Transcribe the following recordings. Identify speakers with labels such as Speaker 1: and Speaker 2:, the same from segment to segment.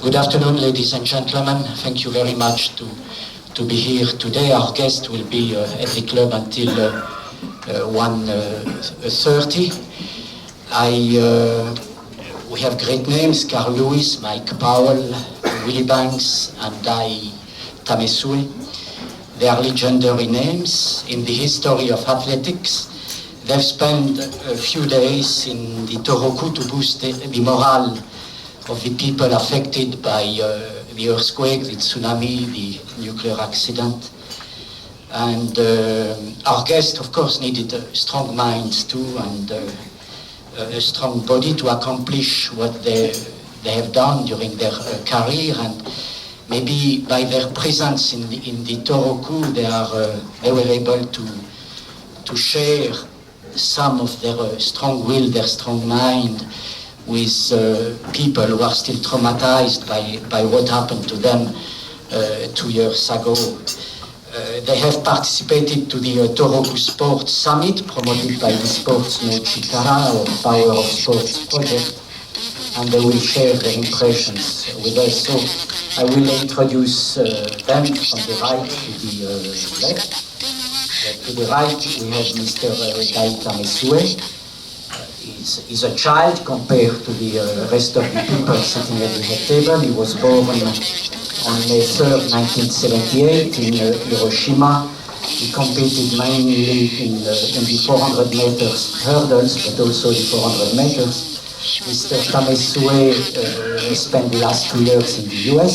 Speaker 1: Good afternoon, ladies and gentlemen. Thank you very much to be here today. Our guest will be at the club until 1:30. We have great names: Carl Lewis, Mike Powell, Willie Banks, and Dai Tamesue. They are legendary names in the history of athletics. They've spent a few days in the Tohoku to boost the morale of the people affected by the earthquake, the tsunami, the nuclear accident. And our guest, of course, needed strong minds too, and a strong body to accomplish what they have done during their career. And maybe by their presence in the Tohoku, they were able to share some of their strong will, their strong mind, with people who are still traumatized by what happened to them 2 years ago. They have participated to the Tohoku Sports Summit, promoted by the sports node Chikara, or Power of Sports project, and they will share their impressions with us. So I will introduce them from the right to the left. To the right, we have Mr. Dai Tamesue. He's a child compared to the rest of the people sitting at the head table. He was born on May 3rd, 1978 in Hiroshima. He competed mainly in the 400 meters hurdles, but also the 400 meters. Mr. Tamesue spent the last 2 years in the US.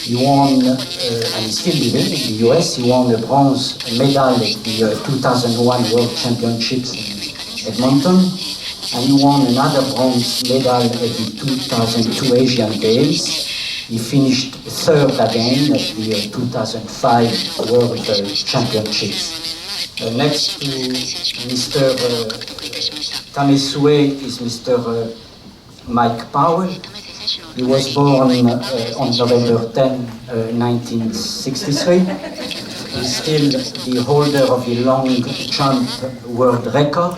Speaker 1: He won, and he's still living in the US, he won a bronze medal at the 2001 World Championships in Edmonton. And he won another bronze medal at the 2002 Asian Games. He finished third again at the 2005 World Championships. Next to Mr. Tamesue is Mr. Mike Powell. He was born on November 10, 1963. He's still the holder of the long jump world record.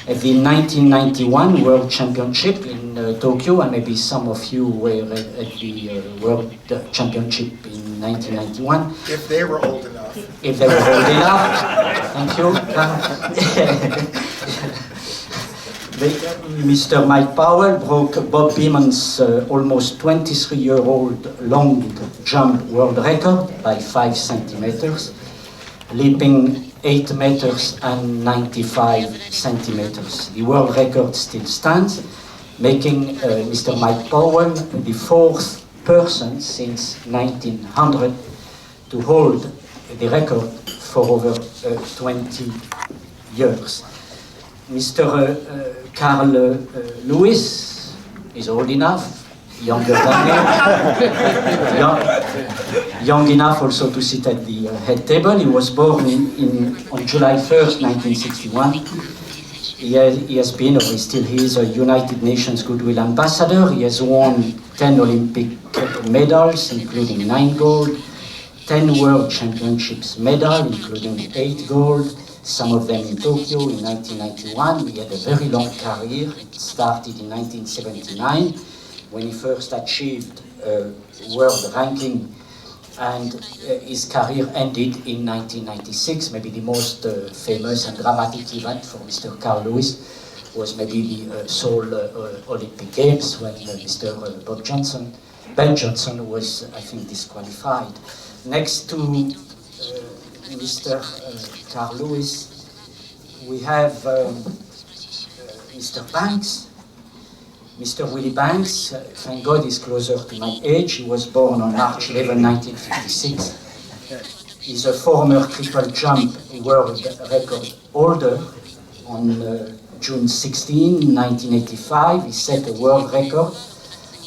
Speaker 1: At the 1991 World Championship in Tokyo, and maybe some of you were at the World Championship in 1991.
Speaker 2: If they were old enough.
Speaker 1: If they were old enough, thank you. Mr. Mike Powell broke Bob Beeman's almost 23-year-old long jump world record by 5 centimeters, leaping 8 meters and 95 centimeters. The world record still stands, making Mr. Mike Powell the 4th person since 1900 to hold the record for over 20 years. Mr. Carl Lewis is old enough, younger than me, young enough also to sit at the head table. He was born on July 1st, 1961. He has been, or he still is, a United Nations Goodwill Ambassador. He has won 10 Olympic medals, including 9 gold, 10 World Championships medals, including 8 gold, some of them in Tokyo in 1991. He had a very long career. It started in 1979, when he first achieved world ranking, and his career ended in 1996. Maybe the most famous and dramatic event for Mr. Carl Lewis was maybe the Seoul Olympic Games, when Mr. Ben Johnson was, I think, disqualified. Next to Mr. Carl Lewis, we have Mr. Banks. Mr. Willie Banks, thank God he's closer to my age. He was born on March 11, 1956. He's a former triple jump world record holder. On June 16, 1985, he set a world record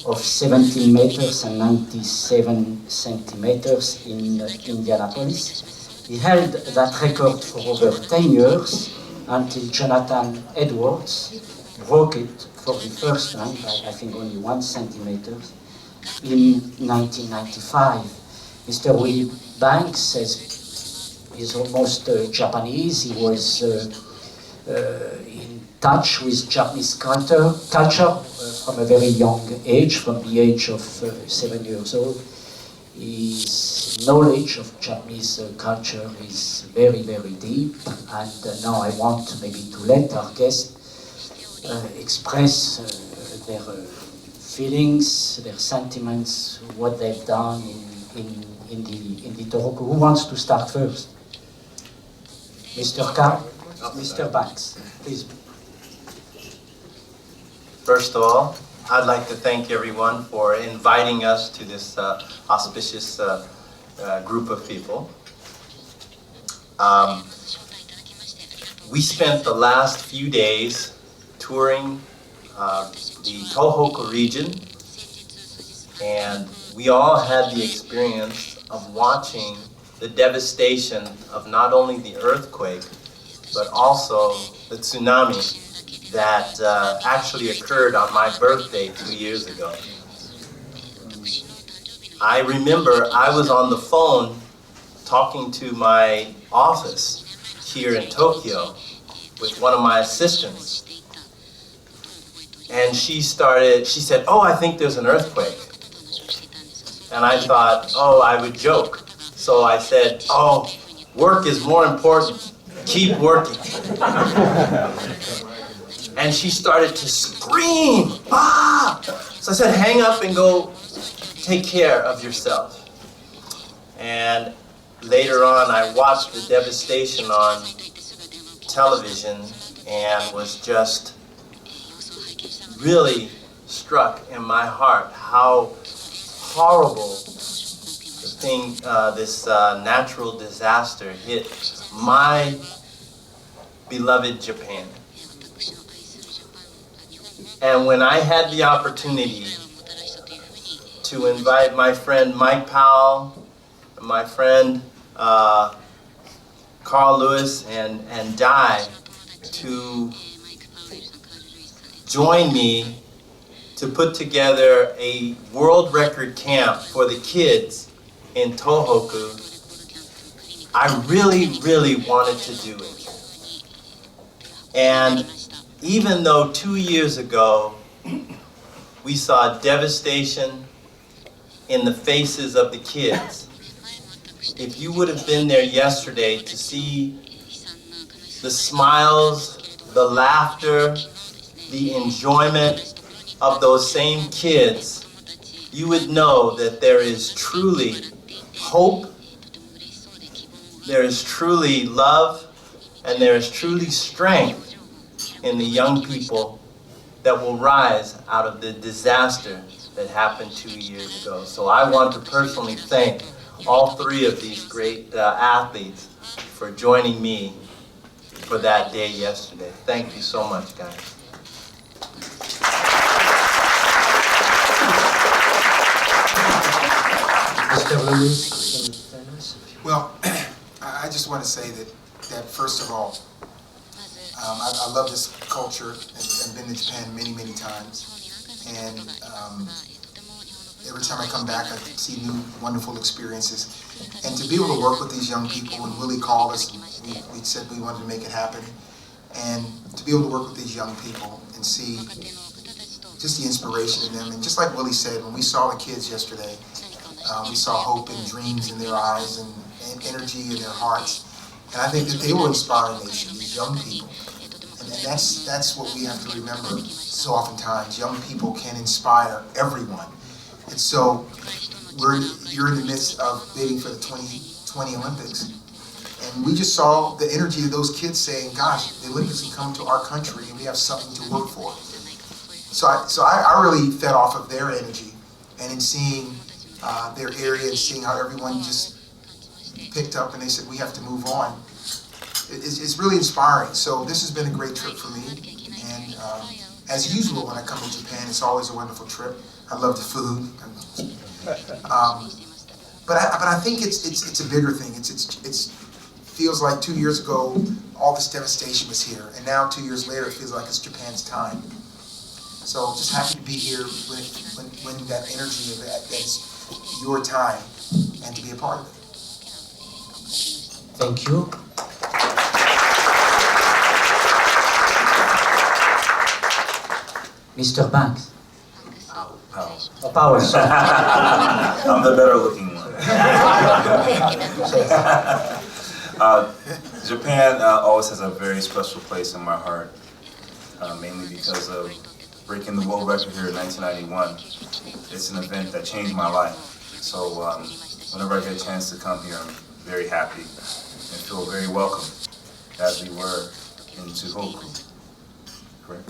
Speaker 1: of 17 meters and 97 centimeters in Indianapolis. He held that record for over 10 years until Jonathan Edwards broke it for the first time by, I think, only 1 centimeter in 1995. Mr. Willie Banks is almost Japanese. He was in touch with Japanese culture from a very young age, from the age of 7 years old. His knowledge of Japanese culture is very, very deep, and now I want maybe to let our guests express their feelings, their sentiments, what they've done in the Tohoku. Who wants to start first? Mr. Banks, please.
Speaker 2: First of all, I'd like to thank everyone for inviting us to this auspicious group of people. We spent the last few days touring the Tohoku region, and we all had the experience of watching the devastation of not only the earthquake, but also the tsunami that actually occurred on my birthday 2 years ago. I remember I was on the phone talking to my office here in Tokyo with one of my assistants. And she said, "Oh, I think there's an earthquake." And I thought, oh, I would joke. So I said, "Oh, work is more important. Keep working." And she started to scream, "Ah!" So I said, "Hang up and go take care of yourself." And later on, I watched the devastation on television and was just really struck in my heart how horrible the thing, this natural disaster hit my beloved Japan. And when I had the opportunity to invite my friend Mike Powell, my friend Carl Lewis, and Dai to join me to put together a world record camp for the kids in Tohoku, I really, really wanted to do it. And even though 2 years ago we saw devastation in the faces of the kids, if you would have been there yesterday to see the smiles, the laughter, the enjoyment of those same kids, you would know that there is truly hope, there is truly love, and there is truly strength in the young people that will rise out of the disaster that happened 2 years ago. So I want to personally thank all three of these great athletes for joining me for that day yesterday. Thank you so much, guys.
Speaker 3: Well, I just want to say that first of all, I love this culture and been to Japan many, many times. And every time I come back, I see new wonderful experiences. And to be able to work with these young people, and Willie called us, and we said we wanted to make it happen. And to be able to work with these young people and see just the inspiration in them. And just like Willie said, when we saw the kids yesterday, we saw hope and dreams in their eyes and energy in their hearts. And I think that they will inspire a nation, these young people. And that's what we have to remember so oftentimes. Young people can inspire everyone. And so you're in the midst of bidding for the 2020 Olympics. And we just saw the energy of those kids saying, gosh, the Olympics can come to our country and we have something to work for. So I really fed off of their energy, and in seeing their area and seeing how everyone just picked up and they said, we have to move on. It's really inspiring. So this has been a great trip for me. And as usual, when I come to Japan, it's always a wonderful trip. I love the food. But I think it's a bigger thing. It feels like 2 years ago, all this devastation was here. And now 2 years later, it feels like it's Japan's time. So just happy to be here when that energy of that's your time and to be a part of it.
Speaker 1: Thank you. Mr. Banks.
Speaker 4: Powell.
Speaker 1: Oh, Powell, sorry.
Speaker 4: I'm the better looking one. Japan always has a very special place in my heart, mainly because of breaking the world record here in 1991. It's an event that changed my life. So whenever I get a chance to come here, I'm very happy and feel very welcome, as we were in Tohoku. Correct?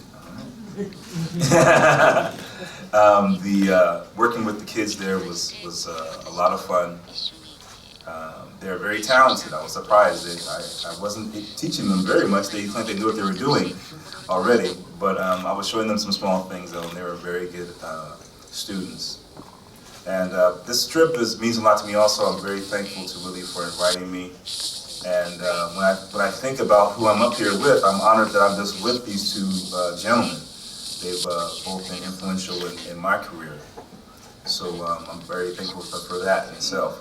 Speaker 4: Working with the kids there was a lot of fun. They're very talented. I was surprised. I wasn't teaching them very much. They think they knew what they were doing already, but I was showing them some small things, though, and they were very good students. And this trip means a lot to me also. I'm very thankful to Willie for inviting me. And when I think about who I'm up here with, I'm honored that I'm just with these two gentlemen. They've both been influential in my career. So I'm very thankful for that in itself.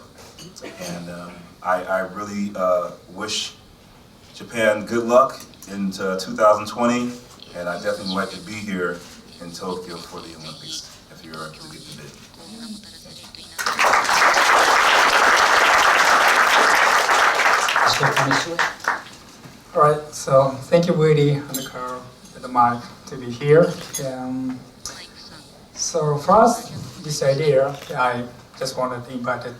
Speaker 4: And I really wish Japan good luck in 2020, and I definitely would like to be here in Tokyo for the Olympics if you're able to get the bid.
Speaker 5: All right, so thank you, Willie and Carl and Mike, to be here. So first, this idea, I just wanted to invite the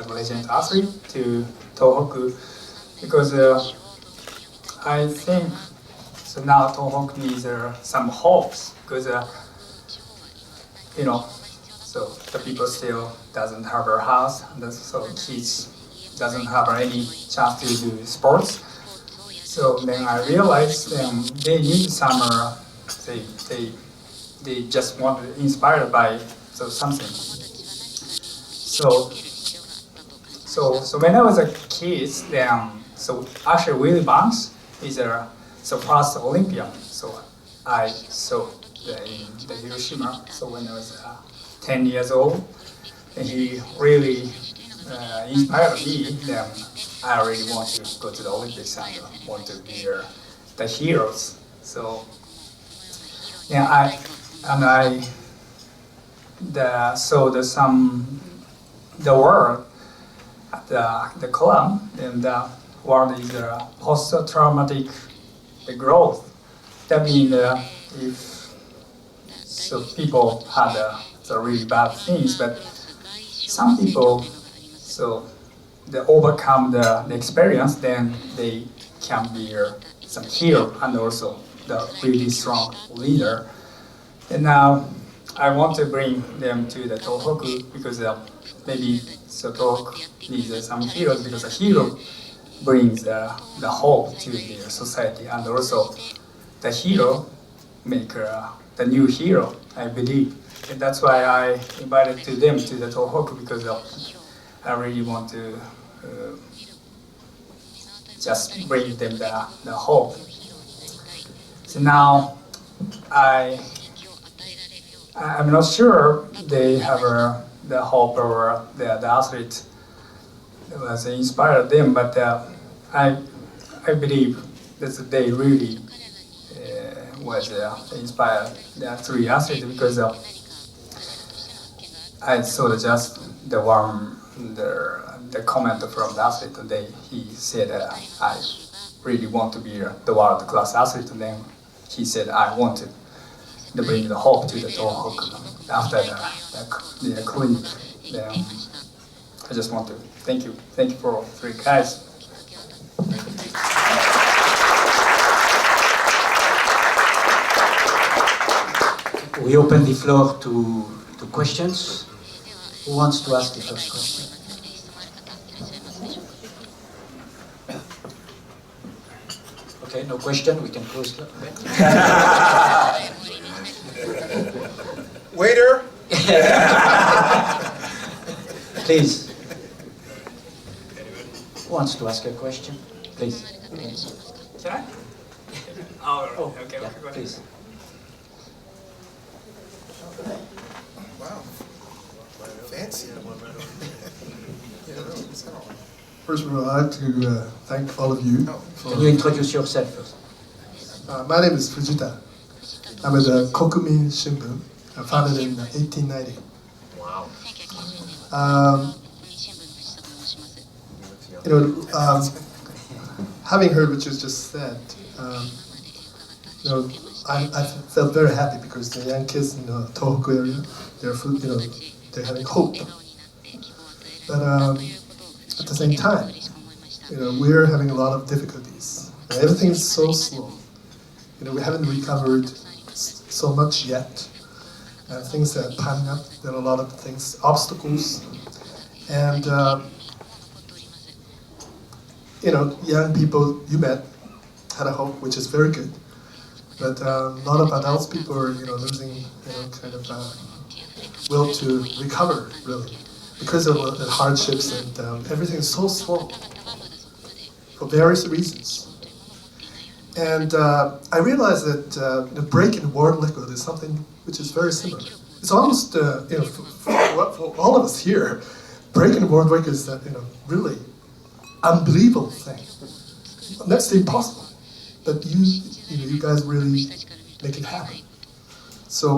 Speaker 5: legend athletes to Tohoku because I think so now Tohoku needs some hopes because so the people still doesn't have a house, and so kids doesn't have any chance to do sports. So then I realized they need some they just want to inspired by something. So when I was a kid, so actually Willie Banks is first Olympian. So I saw in the Hiroshima. So when I was 10 years old, and he really inspired me. Then I really want to go to the Olympics and want to be the heroes. So yeah, the word at the column, and the word is post-traumatic growth. That means if people had the really bad things, but some people they overcome the experience, then they can be some hero and also the really strong leader. And now I want to bring them to the Tohoku because maybe Tohoku needs some heroes, because a hero brings the hope to their society, and also the hero make the new hero, I believe. And that's why I invited them to the Tohoku, because I really want to just bring them the hope. So now I'm not sure they have the hope or the athlete was inspired them, but I believe that they really was inspired the three athletes, because I saw just the comment from the athlete today. He said, I really want to be the world class athlete, and then he said, I want to bring the hope to the Tohoku after the clinic. Then I just want to thank you for three guys.
Speaker 1: We open the floor to questions. Who wants to ask the first question? Okay, no question, we can close the
Speaker 3: Waiter!
Speaker 1: Please. Who wants to ask a question? Please.
Speaker 5: Can I? Oh, okay,
Speaker 1: Yeah,
Speaker 5: go ahead.
Speaker 1: please.
Speaker 3: Wow. Fancy.
Speaker 6: First of all, I'd like to thank all of you.
Speaker 1: Can you introduce yourself first?
Speaker 6: My name is Fujita. I'm with the Kokumin Shimbun, founded in 1890.
Speaker 2: Wow.
Speaker 6: Having heard what you just said, I felt very happy because the young kids in the Tohoku area, they're having hope. But at the same time, we're having a lot of difficulties. Everything is so slow. We haven't recovered so much yet. Things are piling up. There are a lot of things, obstacles, and young people you met had a hope, which is very good. But a lot of adult people are, losing, kind of will to recover, really, because of the hardships and everything is so slow for various reasons. And I realized that the break in world record is something which is very similar. It's almost, for all of us here, breaking the world record is that, really unbelievable thing. Next to impossible. But you guys really make it happen. So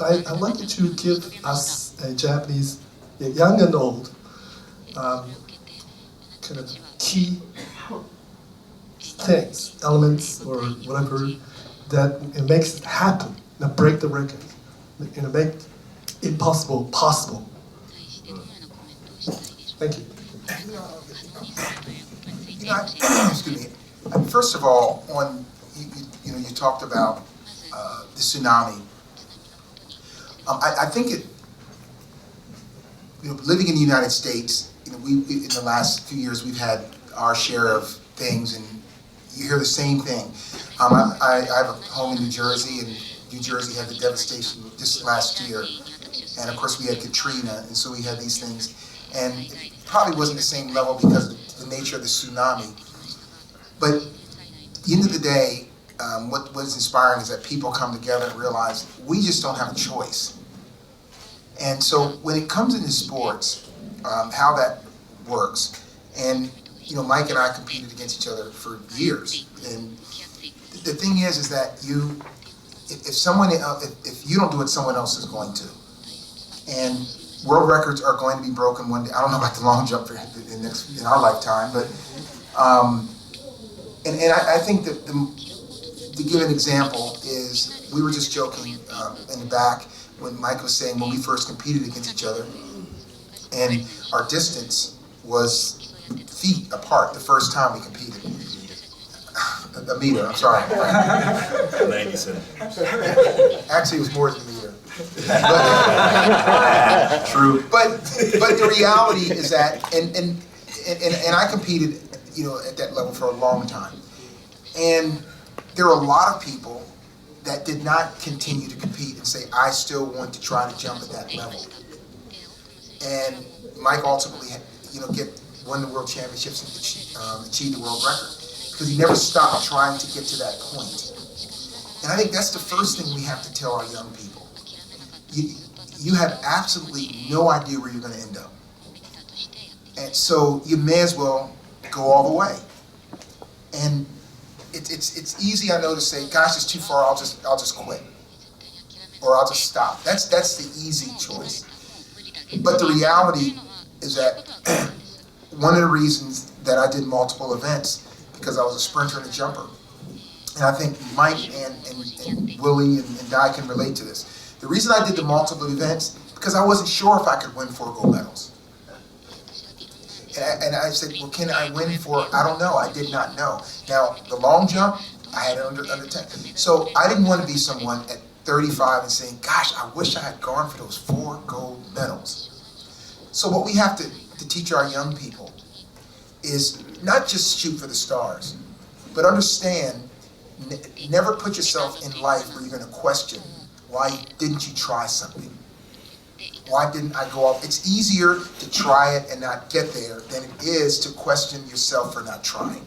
Speaker 6: I'd like you to give us a Japanese, young and old, kind of key things, elements, or whatever that it makes it happen. Break the record. Make impossible possible. Thank you.
Speaker 3: Excuse me. First of all, you talked about the tsunami. I think living in the United States, we in the last few years we've had our share of things, and you hear the same thing. I have a home in New Jersey, and New Jersey had the devastation this last year, and of course we had Katrina, and so we had these things, and it probably wasn't the same level because of the nature of the tsunami. But at the end of the day, what is inspiring is that people come together and realize we just don't have a choice. And so when it comes into sports, how that works, and Mike and I competed against each other for years, and the thing is that if you don't do it, someone else is going to, and world records are going to be broken one day. I don't know about the long jump in our lifetime, but and I think that to give an example is, we were just joking in the back when Mike was saying when we first competed against each other, and our distance was feet apart the first time we competed. A meter, I'm sorry.
Speaker 4: 90 centimeters.
Speaker 3: Actually, it was more than a meter.
Speaker 4: True.
Speaker 3: But the reality is that, and I competed, at that level for a long time. And there are a lot of people that did not continue to compete and say, I still want to try to jump at that level. And Mike ultimately, won the world championships and achieved the world record, because he never stopped trying to get to that point. And I think that's the first thing we have to tell our young people. You have absolutely no idea where you're going to end up. And so you may as well go all the way. And it's easy, I know, to say, gosh, it's too far, I'll just quit. Or I'll just stop. That's the easy choice. But the reality is that one of the reasons that I did multiple events, because I was a sprinter and a jumper. And I think Mike and Willie and Dai can relate to this. The reason I did the multiple events, because I wasn't sure if I could win 4 gold medals. And I said, well, can I win 4? I don't know. I did not know. Now, the long jump, I had it under 10. So I didn't want to be someone at 35 and saying, gosh, I wish I had gone for those 4 gold medals. So what we have to teach our young people is not just shoot for the stars, but understand, never put yourself in life where you're going to question, why didn't you try something? Why didn't I go off? It's easier to try it and not get there than it is to question yourself for not trying.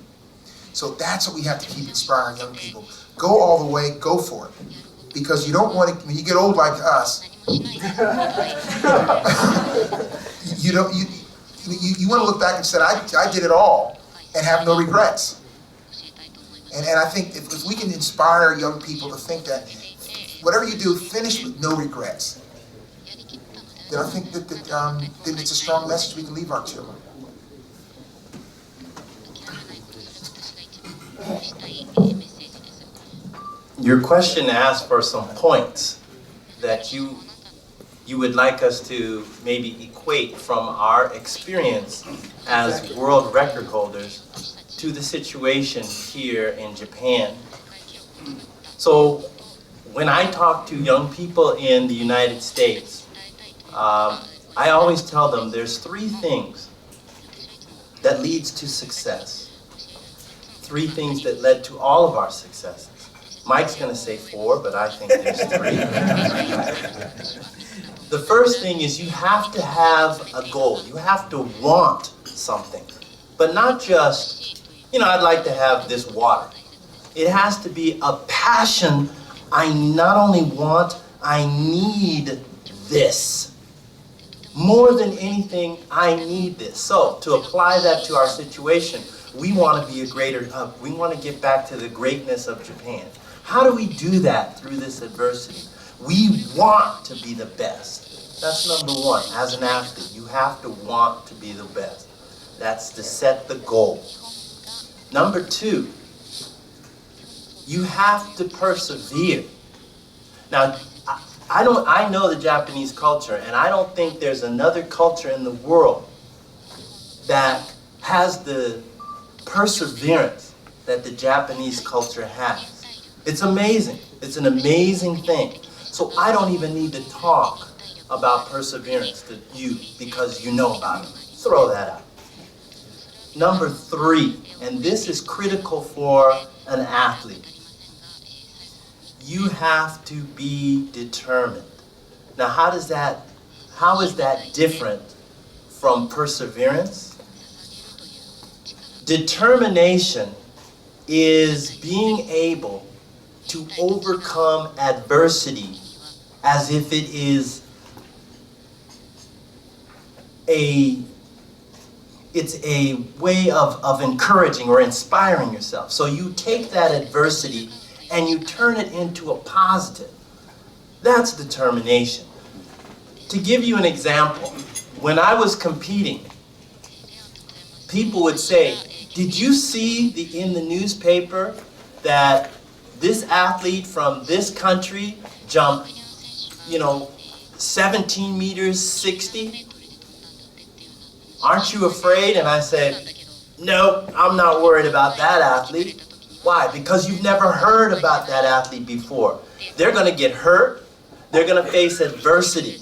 Speaker 3: So that's what we have to keep inspiring young people. Go all the way, go for it. Because you don't want to, when you get old like us, you want to look back and say, I did it all and have no regrets. And I think if we can inspire young people to think that whatever you do, finish with no regrets, then I think that then it's a strong message we can leave our children.
Speaker 2: Your question asked for some points that you would like us to maybe equate from our experience as world record holders to the situation here in Japan. So when I talk to young people in the United States, I always tell them there's 3 things that leads to success. 3 things that led to all of our successes. Mike's going to say 4, but I think there's 3. The first thing is you have to have a goal. You have to want something. But not just, I'd like to have this water. It has to be a passion. I not only want, I need this. More than anything, I need this. So to apply that to our situation, we want to be we want to get back to the greatness of Japan. How do we do that through this adversity? We want to be the best. That's number 1. As an athlete, you have to want to be the best. That's to set the goal. Number 2, you have to persevere. Now, I know the Japanese culture, and I don't think there's another culture in the world that has the perseverance that the Japanese culture has. It's amazing. It's an amazing thing. So I don't even need to talk about perseverance to you because you know about it. Throw that out. Number 3, and this is critical for an athlete. You have to be determined. Now, how is that different from perseverance? Determination is being able to overcome adversity as if it is it's a way of encouraging or inspiring yourself. So you take that adversity and you turn it into a positive. That's determination. To give you an example, when I was competing, people would say, did you see in the newspaper that this athlete from this country jumped, 17 meters, 60? Aren't you afraid? And I said, no, I'm not worried about that athlete. Why? Because you've never heard about that athlete before. They're going to get hurt. They're going to face adversity.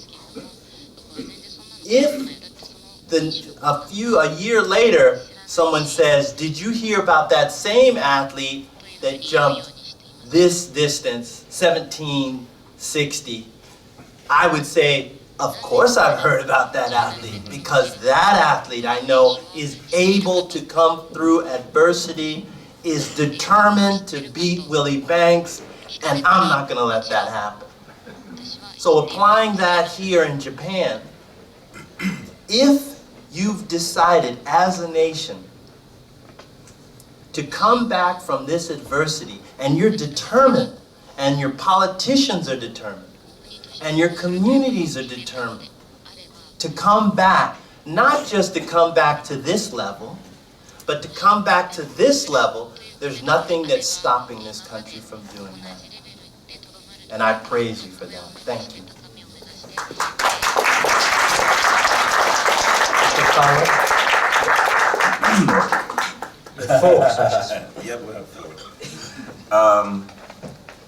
Speaker 2: If a year later, someone says, did you hear about that same athlete that jumped this distance, 1760? I would say, of course I've heard about that athlete, because that athlete I know is able to come through adversity, is determined to beat Willie Banks, and I'm not going to let that happen. So applying that here in Japan, if you've decided as a nation to come back from this adversity, and you're determined, and your politicians are determined, and your communities are determined to come back, not just to come back to this level, but to come back to this level, there's nothing that's stopping this country from doing that. And I praise you for that. Thank you.
Speaker 4: Yeah, we'll have four.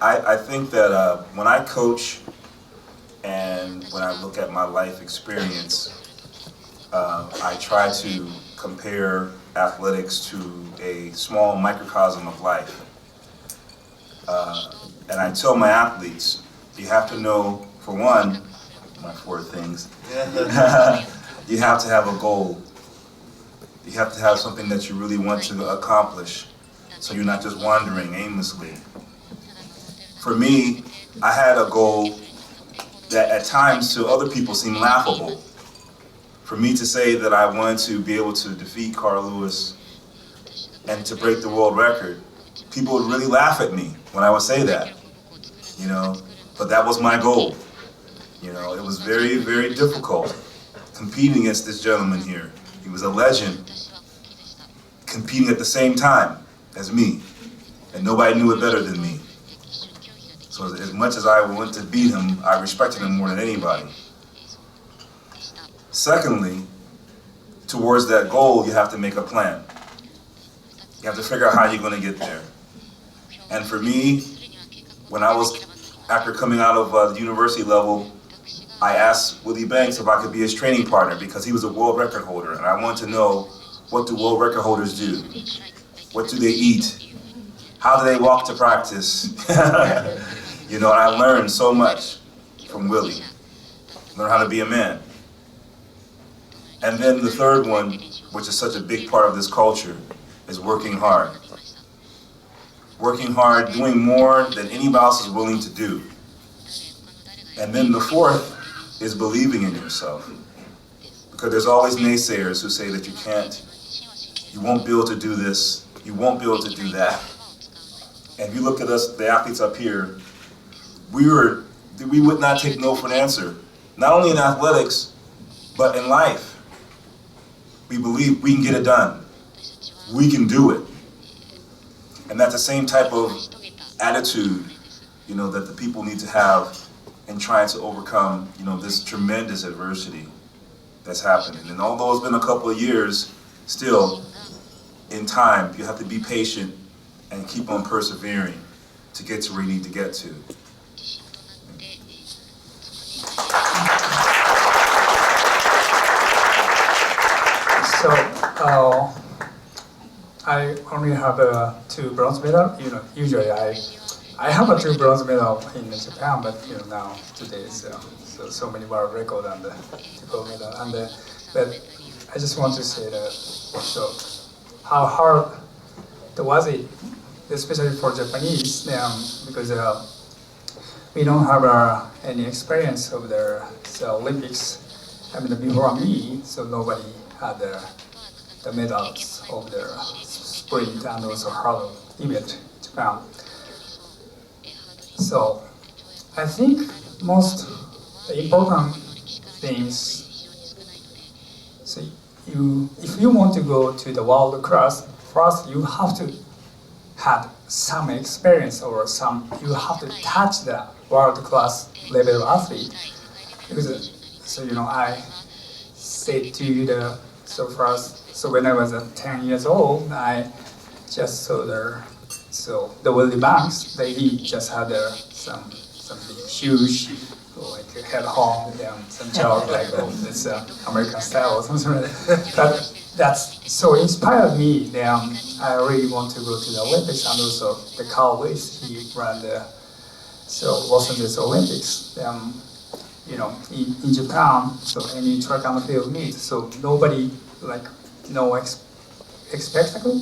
Speaker 4: I think that when I coach and when I look at my life experience, I try to compare athletics to a small microcosm of life. And I tell my athletes, you have to know, for one, my four things, you have to have a goal. You have to have something that you really want to accomplish, so you're not just wandering aimlessly. For me, I had a goal that at times to other people seemed laughable. For me to say that I wanted to be able to defeat Carl Lewis and to break the world record, people would really laugh at me when I would say that, you know, but that was my goal. You know, it was very, very difficult competing against this gentleman here. He was a legend, competing at the same time as me, and nobody knew it better than me. So as much as I wanted to beat him, I respected him more than anybody. Secondly, towards that goal, you have to make a plan. You have to figure out how you're going to get there. And for me, when I was, after coming out of the university level, I asked Willie Banks if I could be his training partner because he was a world record holder, and I wanted to know, what do world record holders do? What do they eat? How do they walk to practice? You know, and I learned so much from Willie. Learn how to be a man. And then the third one, which is such a big part of this culture, is working hard. Working hard, doing more than anybody else is willing to do. And then the fourth is believing in yourself. Because there's always naysayers who say that you can't, you won't be able to do this, you won't be able to do that. And if you look at us, the athletes up here, we would not take no for an answer. Not only in athletics, but in life. We believe we can get it done. We can do it. And that's the same type of attitude, you know, that the people need to have in trying to overcome, you know, this tremendous adversity that's happening. And although it's been a couple of years, still, in time, you have to be patient and keep on persevering to get to where you need to get to.
Speaker 5: So, I only have 2 bronze medals. You know, usually I have a 2 bronze medal in Japan, but you know now today is so many world record and the gold medal. And but I just want to say that so how hard was it, especially for Japanese, because we don't have any experience of the Olympics. I mean, before me, so nobody had the medals of the sprint and also hurdle event in Japan. So I think most important things, so if you want to go to the world class, first you have to have some experience or you have to touch the world class level athlete. Because, so you know, I said to you so when I was 10 years old, I just saw the Willie Banks, he just had some big huge like head horn and some job like this American style or something like that. But that's so inspired me. I really want to go to the Olympics, and also the Carl Lewis, he ran the Los Angeles Olympics. You know, in Japan, so any track and field meet, so nobody no spectacle,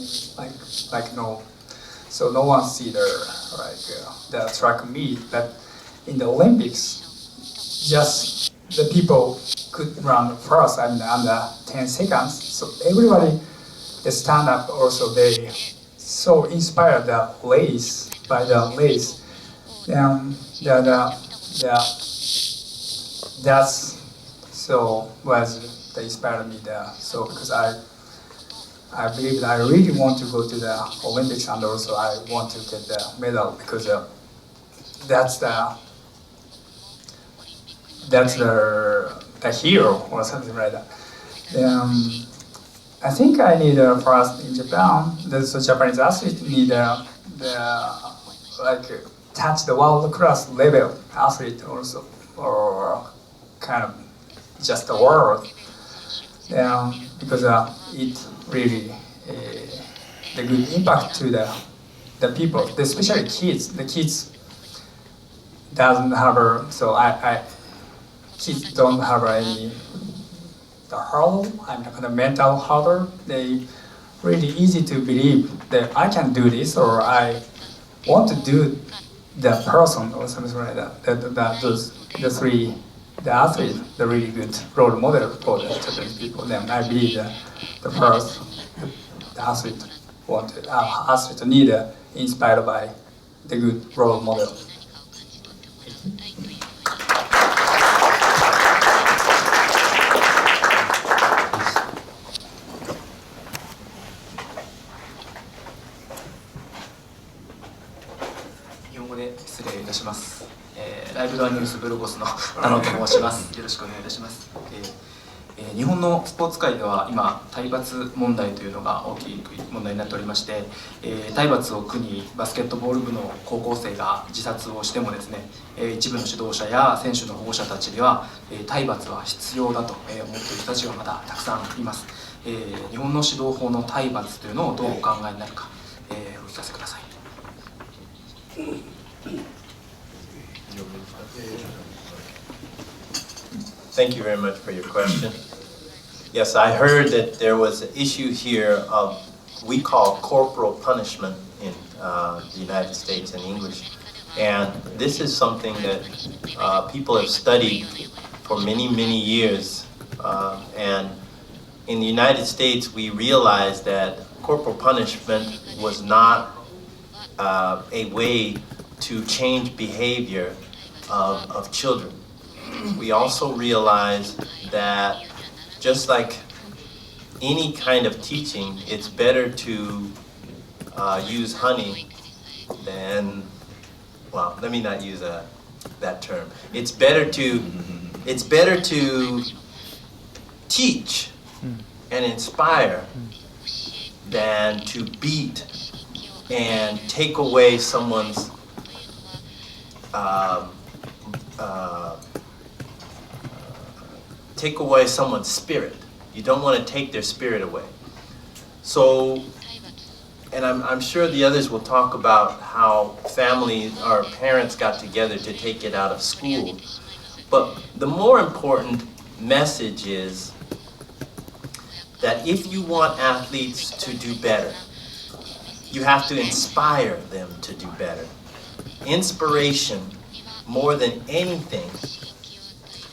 Speaker 5: no, so no one see the track meet. But in the Olympics, just the people could run first and under 10 seconds. So everybody, they stand up. Also, they so inspired by the race. That's so was the inspired me there. So because I believe that I really want to go to the Olympics, and also I want to get the medal, because that's the hero or something like that. I think I need first in Japan. The Japanese athlete need touch the world class level athlete also, or kind of just the world, because it really the good impact to the people, especially kids. The kids doesn't have kids don't have any the hurdle. The mental hurdle. They really easy to believe that I can do this, or I want to do the person or something like that. The athlete, the really good role model for the Japanese people. Then I believe the athlete need inspired by the good role model.
Speaker 7: ライブドアニュースブロゴスの田野と申します。よろしくお願いいたします。日本のスポーツ界では今体罰問題というのが大きい問題になっておりまして、体罰を苦にバスケットボール部の高校生が自殺をしてもですね、一部の指導者や選手の保護者たちには体罰は必要だと思っている人たちがまだたくさんいます。日本の指導法の体罰というのをどうお考えになるか、お聞かせください。
Speaker 2: Thank you very much for your question. Yes, I heard that there was an issue here of we call corporal punishment in the United States in English. And this is something that people have studied for many, many years. And in the United States, we realized that corporal punishment was not a way to change behavior of children. We also realize that just like any kind of teaching, it's better to use honey than, well, let me not use that term. It's better to teach and inspire than to beat and take away someone's spirit. You don't want to take their spirit away. So, and I'm sure the others will talk about how families or parents got together to take it out of school. But the more important message is that if you want athletes to do better, you have to inspire them to do better. Inspiration, more than anything,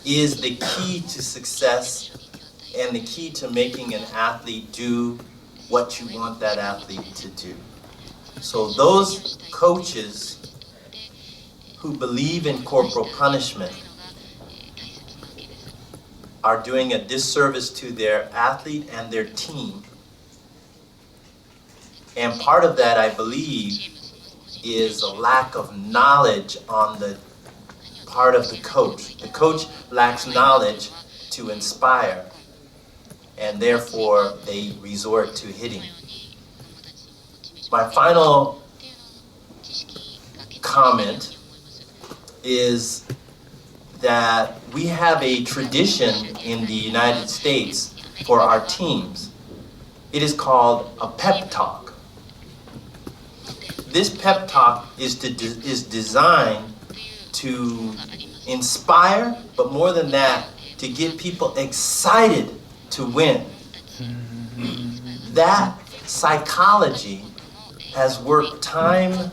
Speaker 2: is the key to success and the key to making an athlete do what you want that athlete to do. So those coaches who believe in corporal punishment are doing a disservice to their athlete and their team. And part of that, I believe, is a lack of knowledge on the part of the coach. The coach lacks knowledge to inspire, and therefore they resort to hitting. My final comment is that we have a tradition in the United States for our teams. It is called a pep talk. This pep talk is designed to inspire, but more than that, to get people excited to win. That psychology has worked time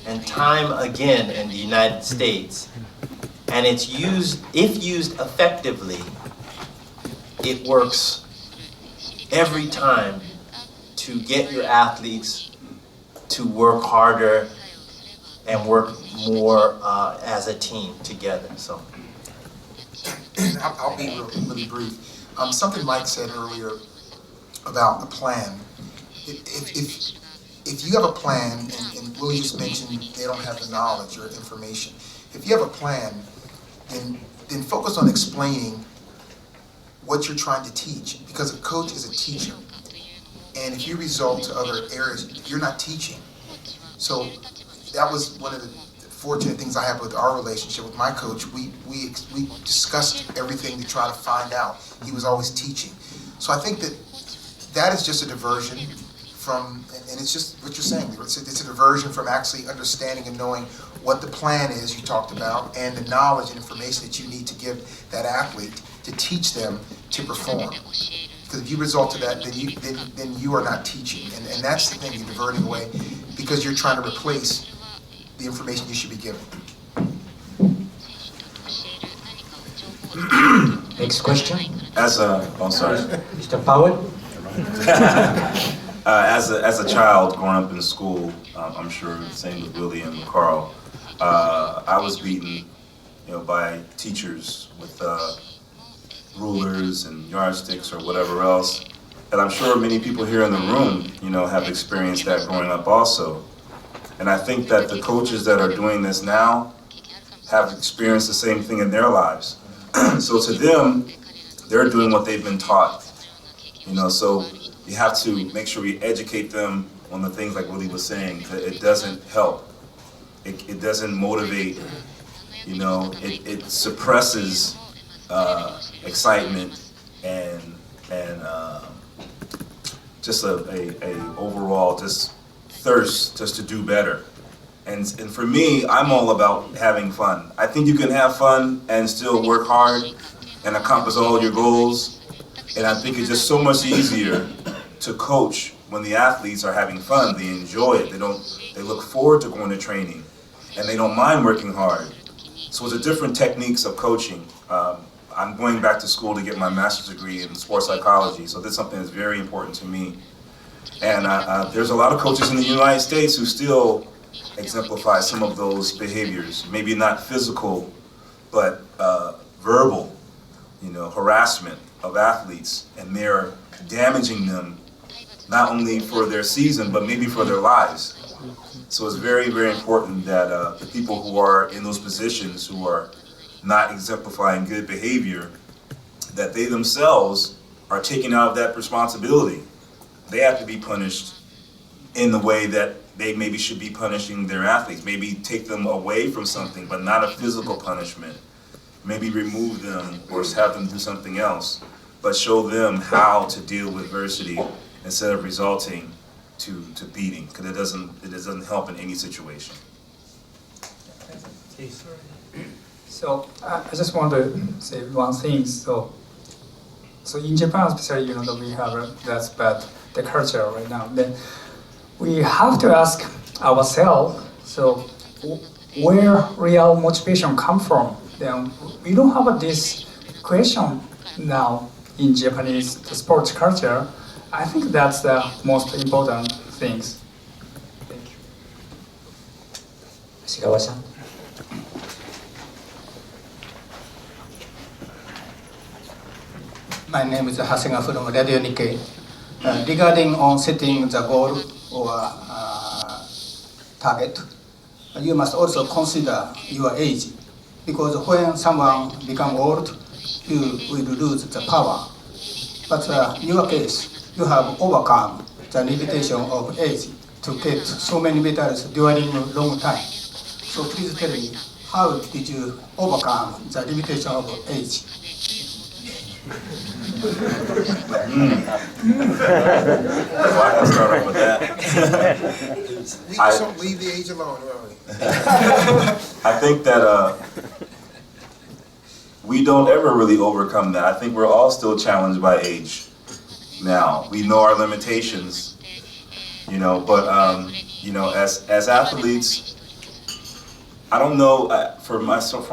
Speaker 2: and time again in the United States. And it's used, if used effectively, it works every time to get your athletes to work harder and work more as a team together. So,
Speaker 3: I'll be really brief. Something Mike said earlier about the plan. If you have a plan, and Willie just mentioned they don't have the knowledge or information. If you have a plan, then focus on explaining what you're trying to teach, because a coach is a teacher. And if you result to other areas, you're not teaching. So that was one of the fortunate things I have with our relationship with my coach. We discussed everything to try to find out. He was always teaching. So I think that is just a diversion from, and it's just what you're saying, it's a diversion from actually understanding and knowing what the plan is you talked about, and the knowledge and information that you need to give that athlete to teach them to perform. Because if you result to that, then you are not teaching, and that's the thing, you're diverting away because you're trying to replace the information you should be giving.
Speaker 1: Next question.
Speaker 4: As a, oh, sorry.
Speaker 1: Mr. Powell.
Speaker 4: As a child growing up in school, I'm sure the same with Willie and Carl, I was beaten, by teachers with rulers and yardsticks or whatever else. And I'm sure many people here in the room, have experienced that growing up also. And I think that the coaches that are doing this now have experienced the same thing in their lives. So to them, they're doing what they've been taught. So you have to make sure you educate them on the things like Willie was saying. That it doesn't help. It doesn't motivate. It suppresses excitement and just a overall just thirst just to do better. And for me, I'm all about having fun. I think you can have fun and still work hard and accomplish all your goals. And I think it's just so much easier to coach when the athletes are having fun. They enjoy it. They look forward to going to training, and they don't mind working hard. So it's a different techniques of coaching. I'm going back to school to get my master's degree in sports psychology, so this is something that's very important to me. And there's a lot of coaches in the United States who still exemplify some of those behaviors. Maybe not physical, but verbal, harassment of athletes, and they're damaging them not only for their season, but maybe for their lives. So it's very, very important that the people who are in those positions who are not exemplifying good behavior, that they themselves are taken out of that responsibility. They have to be punished in the way that they maybe should be punishing their athletes. Maybe take them away from something, but not a physical punishment. Maybe remove them or have them do something else, but show them how to deal with adversity instead of resulting to beating, because it doesn't help in any situation.
Speaker 5: So I just want to say one thing. So in Japan, especially, that we have that's bad the culture right now. Then we have to ask ourselves. So where real motivation come from? Then we don't have this question now in Japanese the sports culture. I think that's the most important things. Thank you.
Speaker 8: Shigawa-san.
Speaker 9: My name is Hasegawa from Radio Nikkei. Regarding on setting the goal or target, you must also consider your age, because when someone becomes old, you will lose the power. But in your case, you have overcome the limitation of age to get so many medals during a long time. So please tell me, how did you overcome the limitation of age?
Speaker 4: Well, I can start off with that.
Speaker 3: We just don't leave the age alone, will we?
Speaker 4: I think that we don't ever really overcome that. I think we're all still challenged by age. Now, we know our limitations, but as athletes, I don't know, for myself,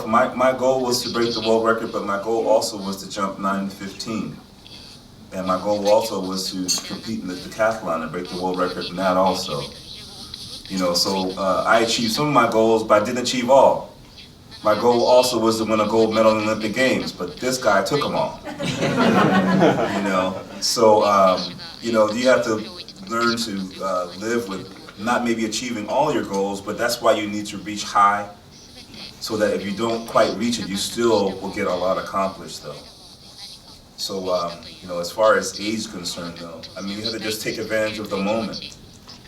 Speaker 4: my goal was to break the world record, but my goal also was to jump 9:15. And my goal also was to compete in the decathlon and break the world record in that also. So I achieved some of my goals, but I didn't achieve all. My goal also was to win a gold medal in the Olympic Games, but this guy took them all. So you have to learn to live with not maybe achieving all your goals, but that's why you need to reach high, so that if you don't quite reach it, you still will get a lot accomplished though. So, as far as age is concerned though, you have to just take advantage of the moment.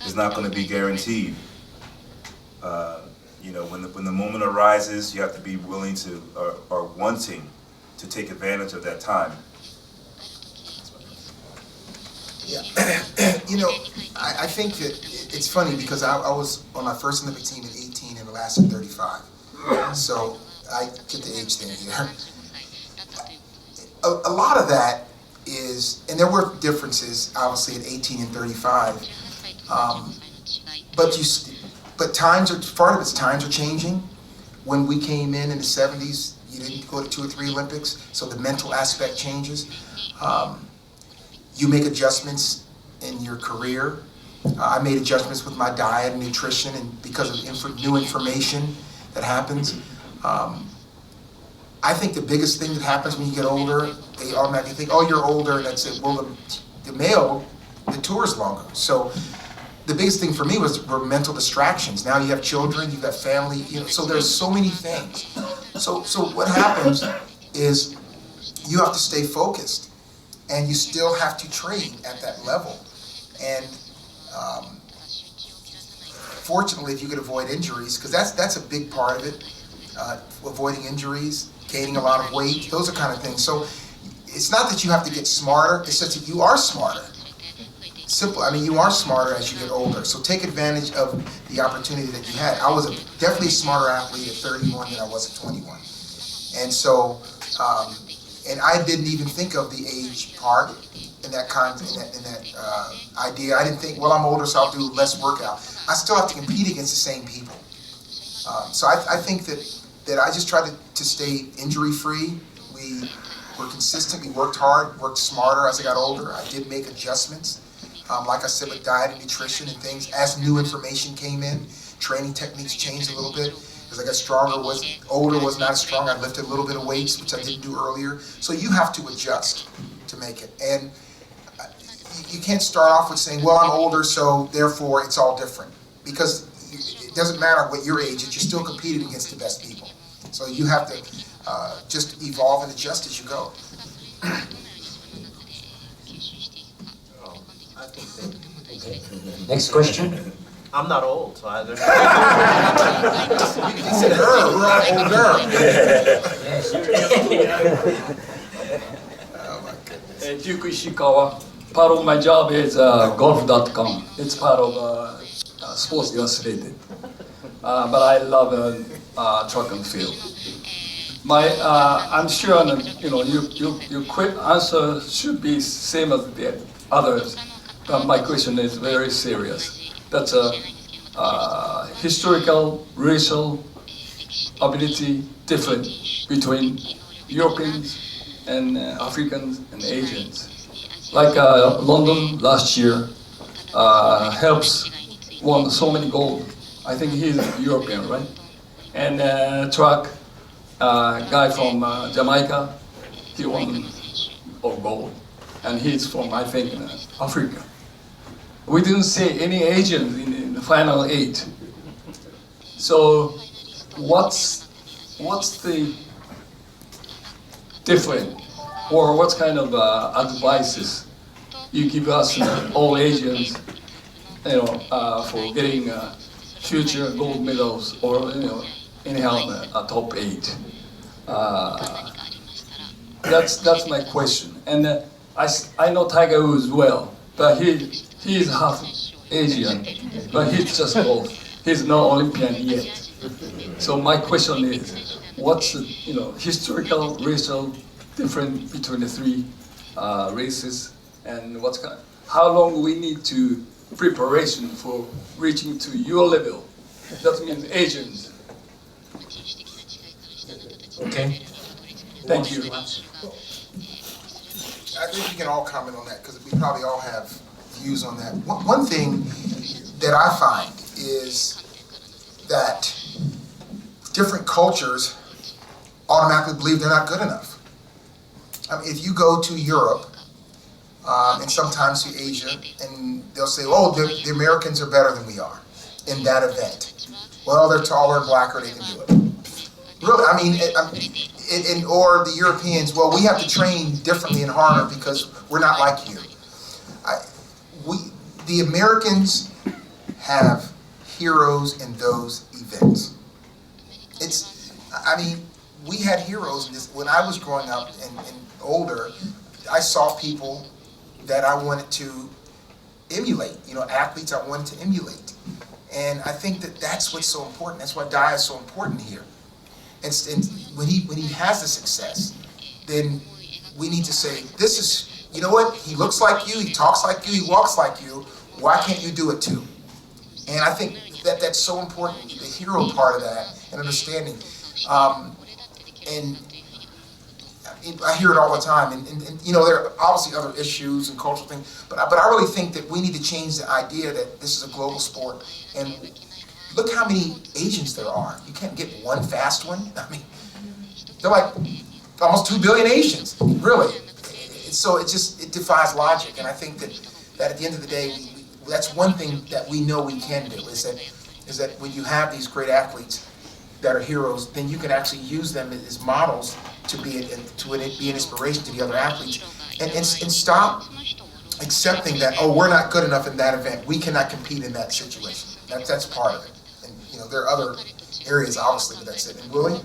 Speaker 4: It's not going to be guaranteed. When the moment arises, you have to be willing to, or wanting to take advantage of that time.
Speaker 3: Yeah, I think that it's funny because I was on my first Olympic team at 18 and the last at 35. So I get the age thing here. A lot of that is, and there were differences obviously at 18 and 35, but times are changing. When we came in the 70s, you didn't go to 2 or 3 Olympics, so the mental aspect changes. You make adjustments in your career. I made adjustments with my diet and nutrition, and because of new information that happens. I think the biggest thing that happens when you get older, they automatically think, oh, you're older, and that's it. Well, the male, the tour is longer. So the biggest thing for me were mental distractions. Now you have children, you've got family, so there's so many things. So what happens is you have to stay focused, and you still have to train at that level. And fortunately, if you could avoid injuries, because that's a big part of it, avoiding injuries, gaining a lot of weight, those are kind of things. So it's not that you have to get smarter, it's just that you are smarter. Simple, you are smarter as you get older. So take advantage of the opportunity that you had. I was definitely a smarter athlete at 31 than I was at 21. And so, and I didn't even think of the age part in that idea. I didn't think, well, I'm older, so I'll do less workout. I still have to compete against the same people. So I think that I just tried to stay injury-free. We were consistent, we worked hard, worked smarter as I got older. I did make adjustments, like I said, with diet and nutrition and things. As new information came in, training techniques changed a little bit. As I got stronger, older, was not as strong. I lifted a little bit of weights, which I didn't do earlier. So you have to adjust to make it. And you can't start off with saying, well, I'm older, so therefore it's all different. Because it doesn't matter what your age is, you're still competing against the best people. So you have to just evolve and adjust as you go.
Speaker 1: Okay. Next question.
Speaker 2: I'm not old, so
Speaker 3: He said her, we're all older. Oh my goodness.
Speaker 8: Duke Ishikawa. Part of my job is golf.com. It's part of Sports Illustrated. But I love track and field. I'm sure your quick answer should be same as the others. But my question is very serious. That's a historical, racial ability different between Europeans and Africans and Asians. Like London last year, Helps won so many gold. I think he's European, right? And track guy from Jamaica, he won gold, and he's from I think Africa. We didn't see any Asians in the final 8. So, what's the different, or what kind of advices you give us, all Asians, for getting future gold medals, or anyhow a top 8? That's my question. And I know Tiger Woods well, but he is half Asian, but he's just golf. He's not Olympian yet. So my question is, what's the historical, racial difference between the 3 races, and how long we need to preparation for reaching to your level? That means Asians.
Speaker 1: Okay.
Speaker 8: Thank you.
Speaker 3: I think we can all comment on that because we probably all have views on that. One thing that I find is that different cultures automatically believe they're not good enough. If you go to Europe and sometimes to Asia, and they'll say, oh, the Americans are better than we are in that event. Well, they're taller and blacker, they can do it. Really, or the Europeans, well, we have to train differently and harder because we're not like you. The Americans have heroes in those events. We had heroes in this. When I was growing up and older, I saw people that I wanted to emulate, athletes I wanted to emulate. And I think that's what's so important. That's why Dai is so important here. And when he has the success, then we need to say, this is, you know what, he looks like you, he talks like you, he walks like you, why can't you do it too? And I think that's so important, the hero part of that, and understanding. And I hear it all the time, and you know, there are obviously other issues and cultural things, but I really think that we need to change the idea that this is a global sport. And look how many Asians there are. You can't get one fast one. I mean, they're like almost 2 billion Asians, really. So it defies logic, and I think that at the end of the day, that's one thing that we know we can do, is that when you have these great athletes that are heroes, then you can actually use them as models to be an inspiration to the other athletes, and stop accepting that, oh, we're not good enough in that event, we cannot compete in that situation. That's part of it. And you know, there are other areas obviously, but that's it. And Willie?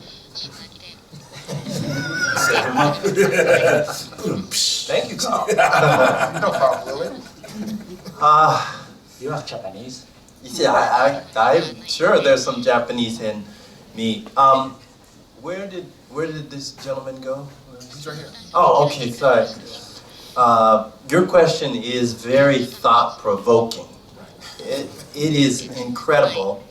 Speaker 2: Thank you, Carl.
Speaker 3: No problem, Willie.
Speaker 1: You are Japanese?
Speaker 2: Yeah, I'm sure there's some Japanese in me. Where did this gentleman go?
Speaker 3: He's right here.
Speaker 2: Oh, okay, sorry. Your question is very thought-provoking. It is incredible,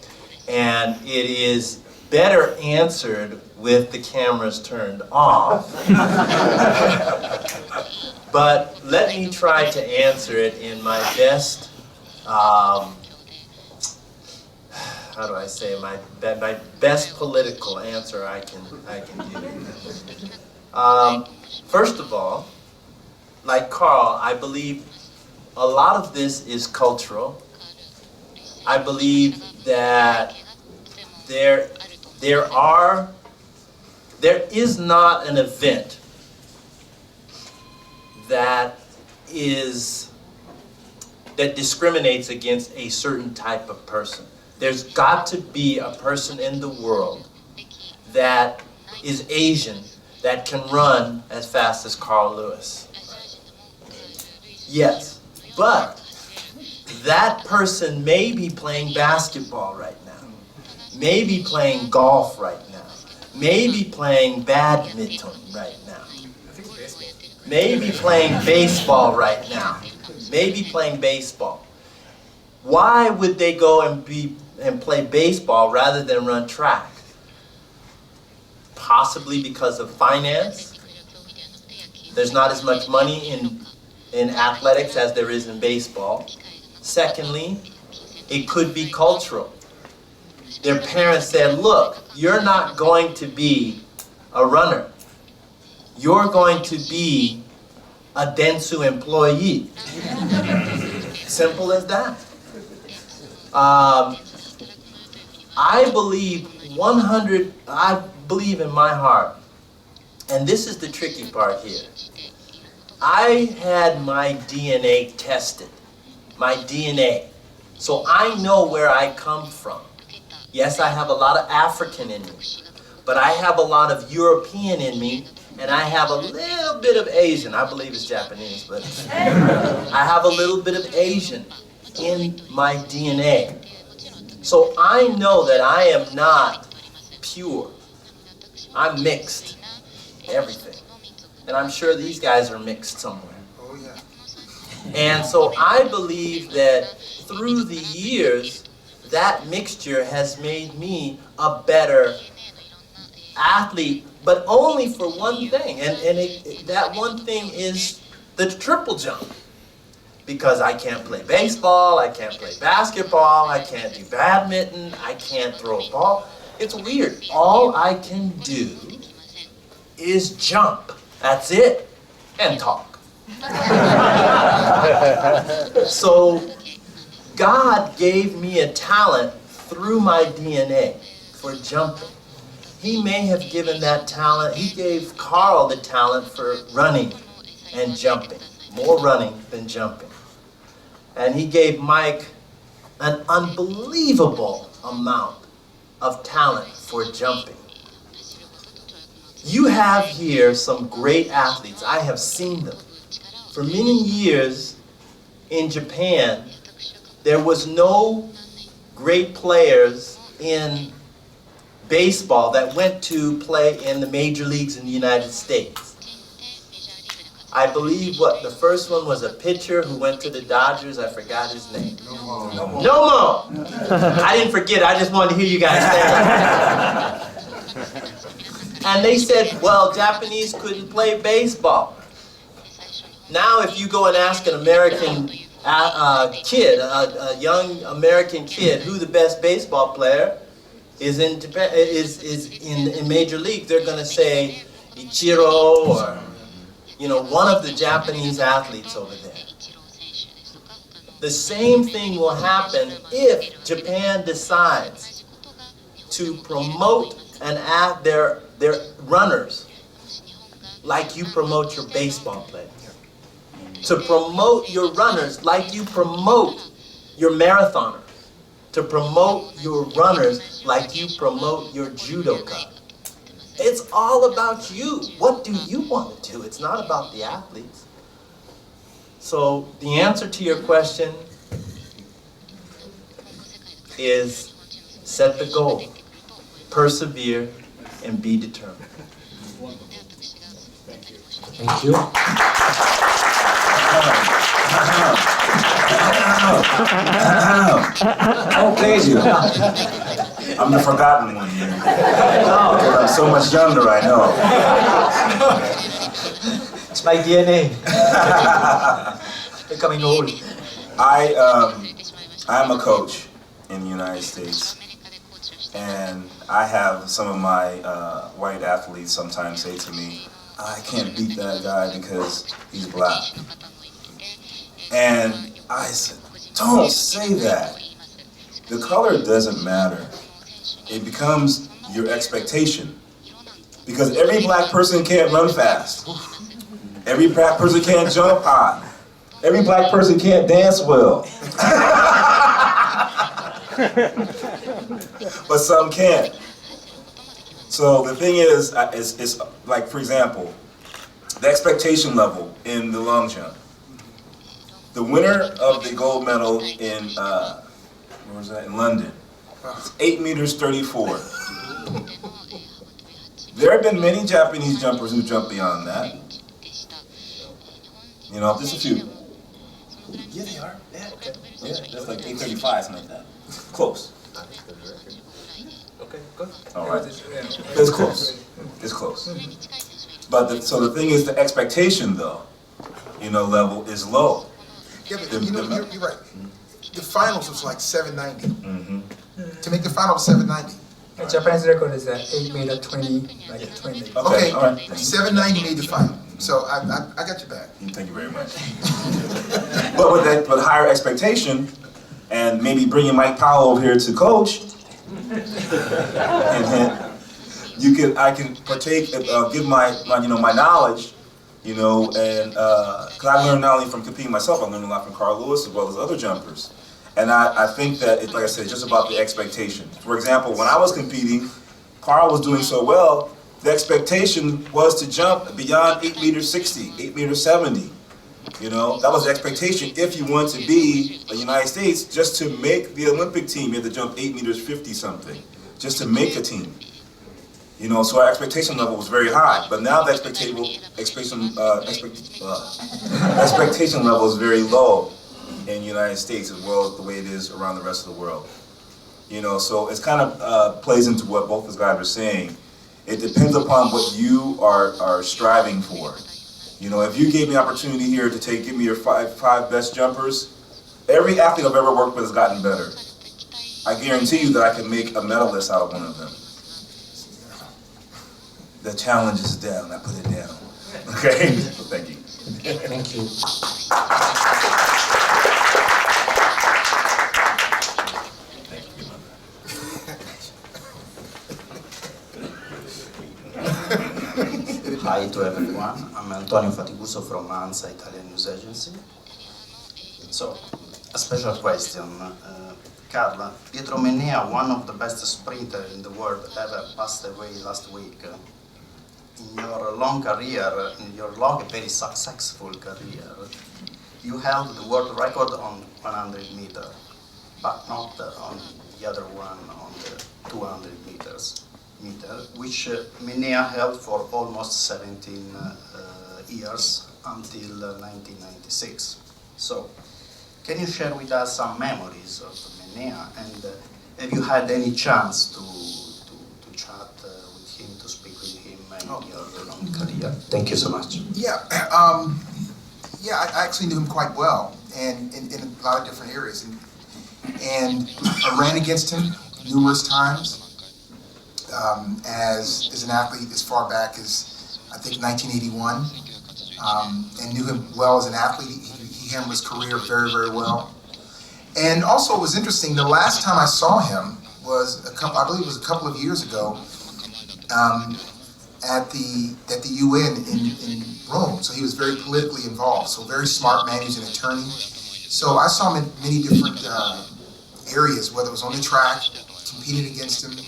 Speaker 2: and it is better answered with the cameras turned off. But let me try to answer it in my best, how do I say, my best political answer I can give. First of all, like Carl, I believe a lot of this is cultural. I believe that there is not an event that discriminates against a certain type of person. There's got to be a person in the world that is Asian that can run as fast as Carl Lewis. Yes, but that person may be playing basketball right now, may be playing golf right now, may be playing badminton right now, may be playing baseball right now, may be playing baseball. Why would they go and play baseball rather than run track? Possibly because of finance. There's not as much money in athletics as there is in baseball. Secondly, it could be cultural. Their parents said, look, you're not going to be a runner. You're going to be a Dentsu employee. Simple as that. I believe in my heart, and this is the tricky part here. I had my DNA tested, my DNA, so I know where I come from. Yes, I have a lot of African in me, but I have a lot of European in me, and I have a little bit of Asian. I believe it's Japanese, but I have a little bit of Asian in my DNA. So I know that I am not pure. I'm mixed, everything. And I'm sure these guys are mixed somewhere.
Speaker 3: Oh, yeah.
Speaker 2: And so I believe that through the years, that mixture has made me a better athlete, but only for one thing. And that one thing is the triple jump. Because I can't play baseball, I can't play basketball, I can't do badminton, I can't throw a ball. It's weird. All I can do is jump. That's it. And talk. So God gave me a talent through my DNA for jumping. He may have given that talent, he gave Carl the talent for running and jumping. More running than jumping. And he gave Mike an unbelievable amount of talent for jumping. You have here some great athletes. I have seen them. For many years in Japan, there was no great players in baseball that went to play in the major leagues in the United States. I believe the first one was a pitcher who went to the Dodgers. I forgot his name. No. I didn't forget. I just wanted to hear you guys say it. And they said, well, Japanese couldn't play baseball. Now if you go and ask an American kid, a young American kid, who the best baseball player is in Japan, in Major League, they're going to say Ichiro or, you know, one of the Japanese athletes over there. The same thing will happen if Japan decides to promote and add their runners like you promote your baseball players. To promote your runners like you promote your marathoners. To promote your runners like you promote your judoka. It's all about you. What do you want to do? It's not about the athletes. So the answer to your question is set the goal, persevere, and be determined.
Speaker 1: Thank you.
Speaker 4: Oh, thank you. I'm the forgotten one here. Because I'm so much younger, I know.
Speaker 2: It's my DNA. Becoming old.
Speaker 4: I'm a coach in the United States, and I have some of my white athletes sometimes say to me, I can't beat that guy because he's black. And I said, don't say that. The color doesn't matter. It becomes your expectation. Because every black person can't run fast. Every black person can't jump high. Every black person can't dance well. But some can. So the thing is like, for example, the expectation level in the long jump. The winner of the gold medal in where was that? In London, it's 8 meters 34. There have been many Japanese jumpers who jump beyond that. You know, just a few. Yeah, they are. Yeah, okay. Yeah, that's like 8:35, something like that. Close.
Speaker 2: Okay, good.
Speaker 4: All right. It's close. It's close. But so the thing is, the expectation, though, level is low.
Speaker 3: Yeah, but you're right. The finals was like 790. Mm-hmm. To make the final 790.
Speaker 5: The Japanese record is 8 meter 20, like 20.
Speaker 3: Okay,
Speaker 4: all right.
Speaker 3: 790 made the final. So I got your back.
Speaker 4: Thank you very much. But with that, with higher expectation, and maybe bringing Mike Powell over here to coach, and then I can partake, give my knowledge, and because I learned not only from competing myself, I learned a lot from Carl Lewis as well as other jumpers. And I think that, like I said, it's just about the expectation. For example, when I was competing, Carl was doing so well, the expectation was to jump beyond 8 meters 60, 8 meters 70. That was the expectation if you want to be the United States, just to make the Olympic team, you had to jump 8 meters 50 something, just to make a team. So our expectation level was very high, but now the expectation level is very low in the United States as well as the way it is around the rest of the world. So it's kind of plays into what both those guys are saying. It depends upon what you are striving for. If you gave me the opportunity here to give me your five best jumpers, every athlete I've ever worked with has gotten better. I guarantee you that I can make a medalist out of one of them. The challenge is down, I put it down. Okay? Thank you.
Speaker 1: Thank you.
Speaker 10: Hi to everyone. I'm Antonio Faticuso from ANSA Italian News Agency. So, a special question. Carla, Pietro Mennea, one of the best sprinters in the world, ever passed away last week. In your long career, very successful career, you held the world record on 100 meters, but not on the other one, on the 200 meters. Which Mennea held for almost 17 years until 1996. So, can you share with us some memories of Mennea, and have you had any chance to chat with him, to speak with him career. Thank you so much.
Speaker 3: Yeah, I actually knew him quite well, and in a lot of different areas, and I ran against him numerous times as an athlete as far back as I think 1981, and knew him well as an athlete. He handled his career very, very well. And also, it was interesting. The last time I saw him was I believe it was a couple of years ago at the UN in Rome. So he was very politically involved. So very smart man. He was an attorney. So I saw him in many different areas, whether it was on the track, competing against him,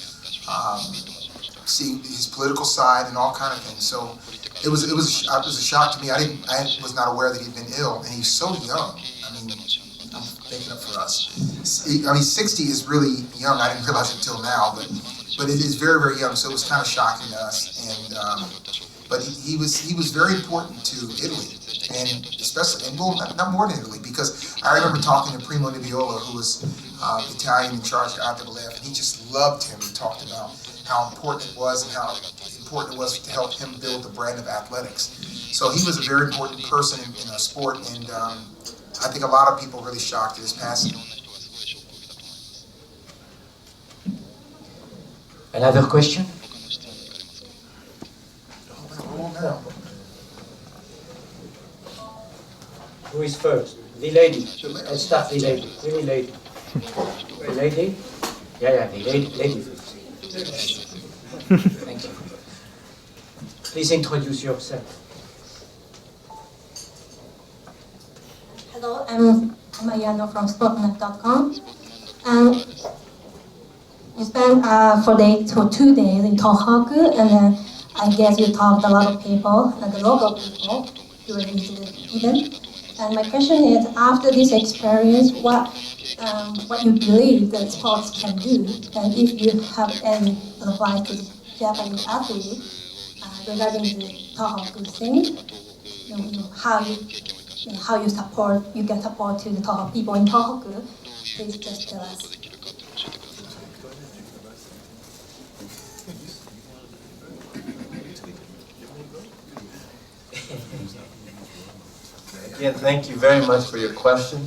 Speaker 3: seeing his political side and all kind of things. So it was a shock to me. I was not aware that he'd been ill, and he's so young. I mean, I'm thinking up for us. I mean, 60 is really young. I didn't realize it until now, but it is very, very young. So it was kind of shocking to us. And but he was very important to Italy, and especially, and well, not more than Italy, because I remember talking to Primo Di Viola, who was Italian in charge of IAAF, and he just loved him and talked about how important it was and how important it was to help him build the brand of athletics. So he was a very important person in our sport, and I think a lot of people really shocked at his passing.
Speaker 1: Another question? Who is first? The lady. Let's start the lady. Really lady. The lady? Yeah, the lady first. Thank you. Please introduce yourself.
Speaker 11: Hello, I'm Ayano from sportnet.com. And you spent 2 days in Tohoku, and then I guess you talked to a lot of people, the local people, during this event. And my question is, after this experience, what you believe that sports can do, and if you have any advice to the Japanese athletes regarding the Tohoku thing, how you get support to the Tohoku people in Tohoku, please just tell us.
Speaker 2: Again, thank you very much for your question.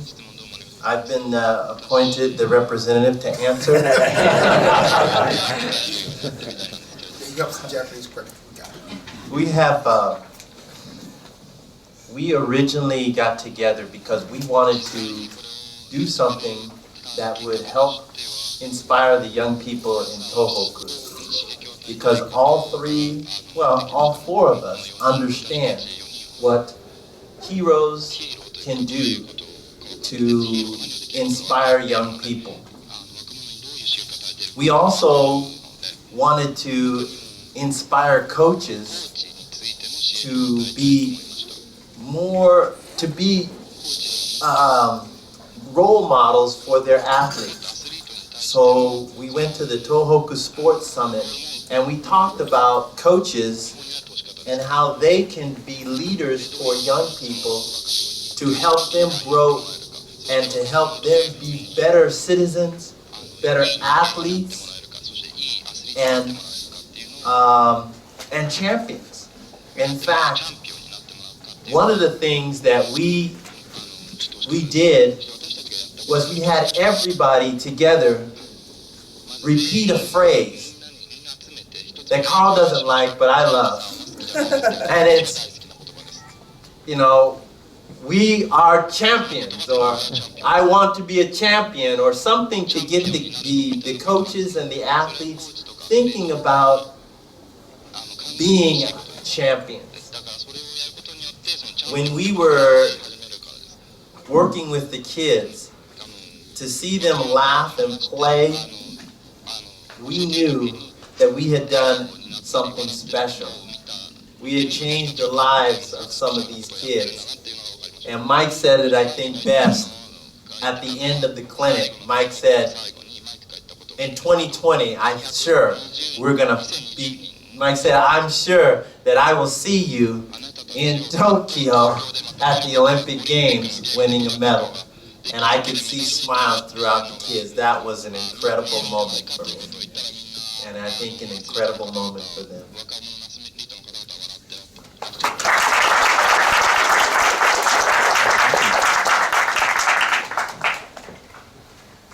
Speaker 2: I've been appointed the representative to answer. We originally got together because we wanted to do something that would help inspire the young people in Tohoku. Because all four of us understand what heroes can do to inspire young people. We also wanted to inspire coaches to be role models for their athletes. So we went to the Tohoku Sports Summit and we talked about coaches and how they can be leaders for young people to help them grow and to help them be better citizens, better athletes, and champions. In fact, one of the things that we did was we had everybody together repeat a phrase that Carl doesn't like, but I love. And it's, we are champions, or I want to be a champion, or something to get the coaches and the athletes thinking about being champions. When we were working with the kids, to see them laugh and play, we knew that we had done something special. We had changed the lives of some of these kids. And Mike said it, I think, best at the end of the clinic. Mike said, in 2020, I'm sure we're going to be, Mike said, I'm sure that I will see you in Tokyo at the Olympic Games winning a medal. And I could see smiles throughout the kids. That was an incredible moment for me. And I think an incredible moment for them.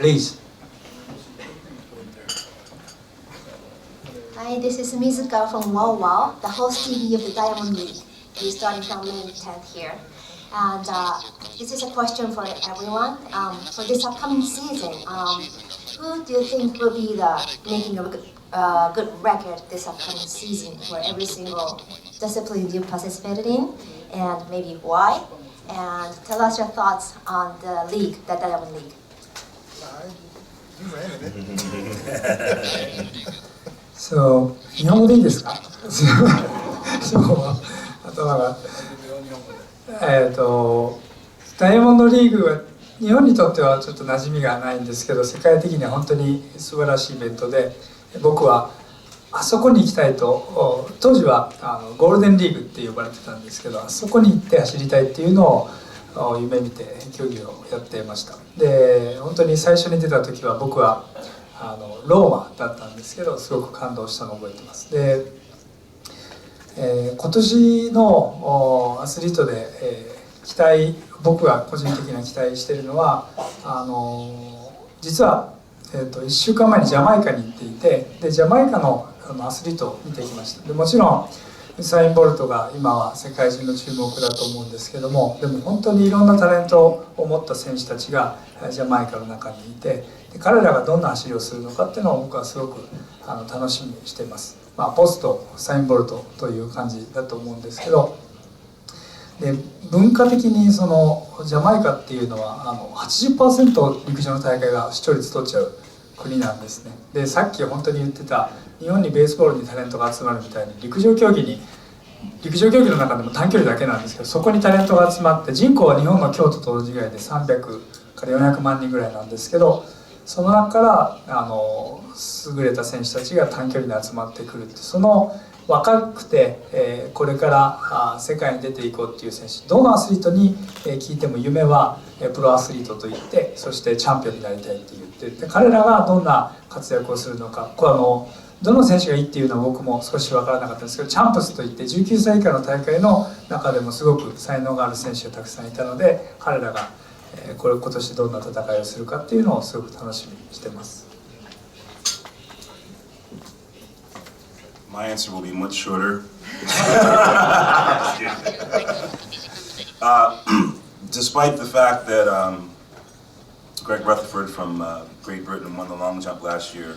Speaker 5: Please.
Speaker 12: Hi, this is Mizuka from Wow Wow, the host TV of the Diamond League. We're starting from May 10th here. And this is a question for everyone. For this upcoming season, who do you think will be making a good record this upcoming season for every single discipline you participated in, and maybe why? And tell us your thoughts on the league, the Diamond League.
Speaker 3: You ran it.
Speaker 5: So, 日本語でいいですか？そう、頭が。ダイヤモンドリーグは日本にとってはちょっと馴染みがないんですけど、世界的には本当に素晴らしいイベントで、僕はあそこに行きたいと、当時はゴールデンリーグって呼ばれてたんですけど、あそこに行って走りたいっていうのを夢見て競技をやっていました。で、本当に最初に出た時は僕はローマだったんですけど、すごく感動したのを覚えてます。で、今年のアスリートで、僕が個人的な期待しているのは実は、1週間前にジャマイカに行っていて、でジャマイカのアスリートを見てきました。でもちろんウサイン・ボルトが今は世界中の注目だと思うんですけども、でも本当にいろんなタレントを持った選手たちがジャマイカの中にいて、で彼らがどんな走りをするのかっていうのを僕はすごく楽しみにしています。ポストウサイン・ボルトという感じだと思うんですけど、で文化的にそのジャマイカっていうのは80% 陸上の大会が視聴率取っちゃう国なんですね。でさっき本当に言ってた日本にベースボールにタレントが集まるみたいに陸上競技の中でも短距離だけなんですけど、そこにタレントが集まって、人口は日本の京都と同じぐらいで300から400万人ぐらいなんですけど、その中から優れた選手たちが短距離に集まってくるって、その若くて、これから世界に出ていこうっていう選手、どのアスリートに聞いても夢はプロアスリートといって、そしてチャンピオンになりたいって言って、彼らがどんな活躍をするのか、どの選手がいいっていうのは僕も少し分からなかったんですけど、チャンプスといって19歳以下の大会の中でもすごく才能がある選手がたくさんいたので、彼らが今年どんな戦いをするかっていうのをすごく楽しみにしてます。
Speaker 4: My answer will be much shorter. Despite the fact that Greg Rutherford from Great Britain won the long jump last year,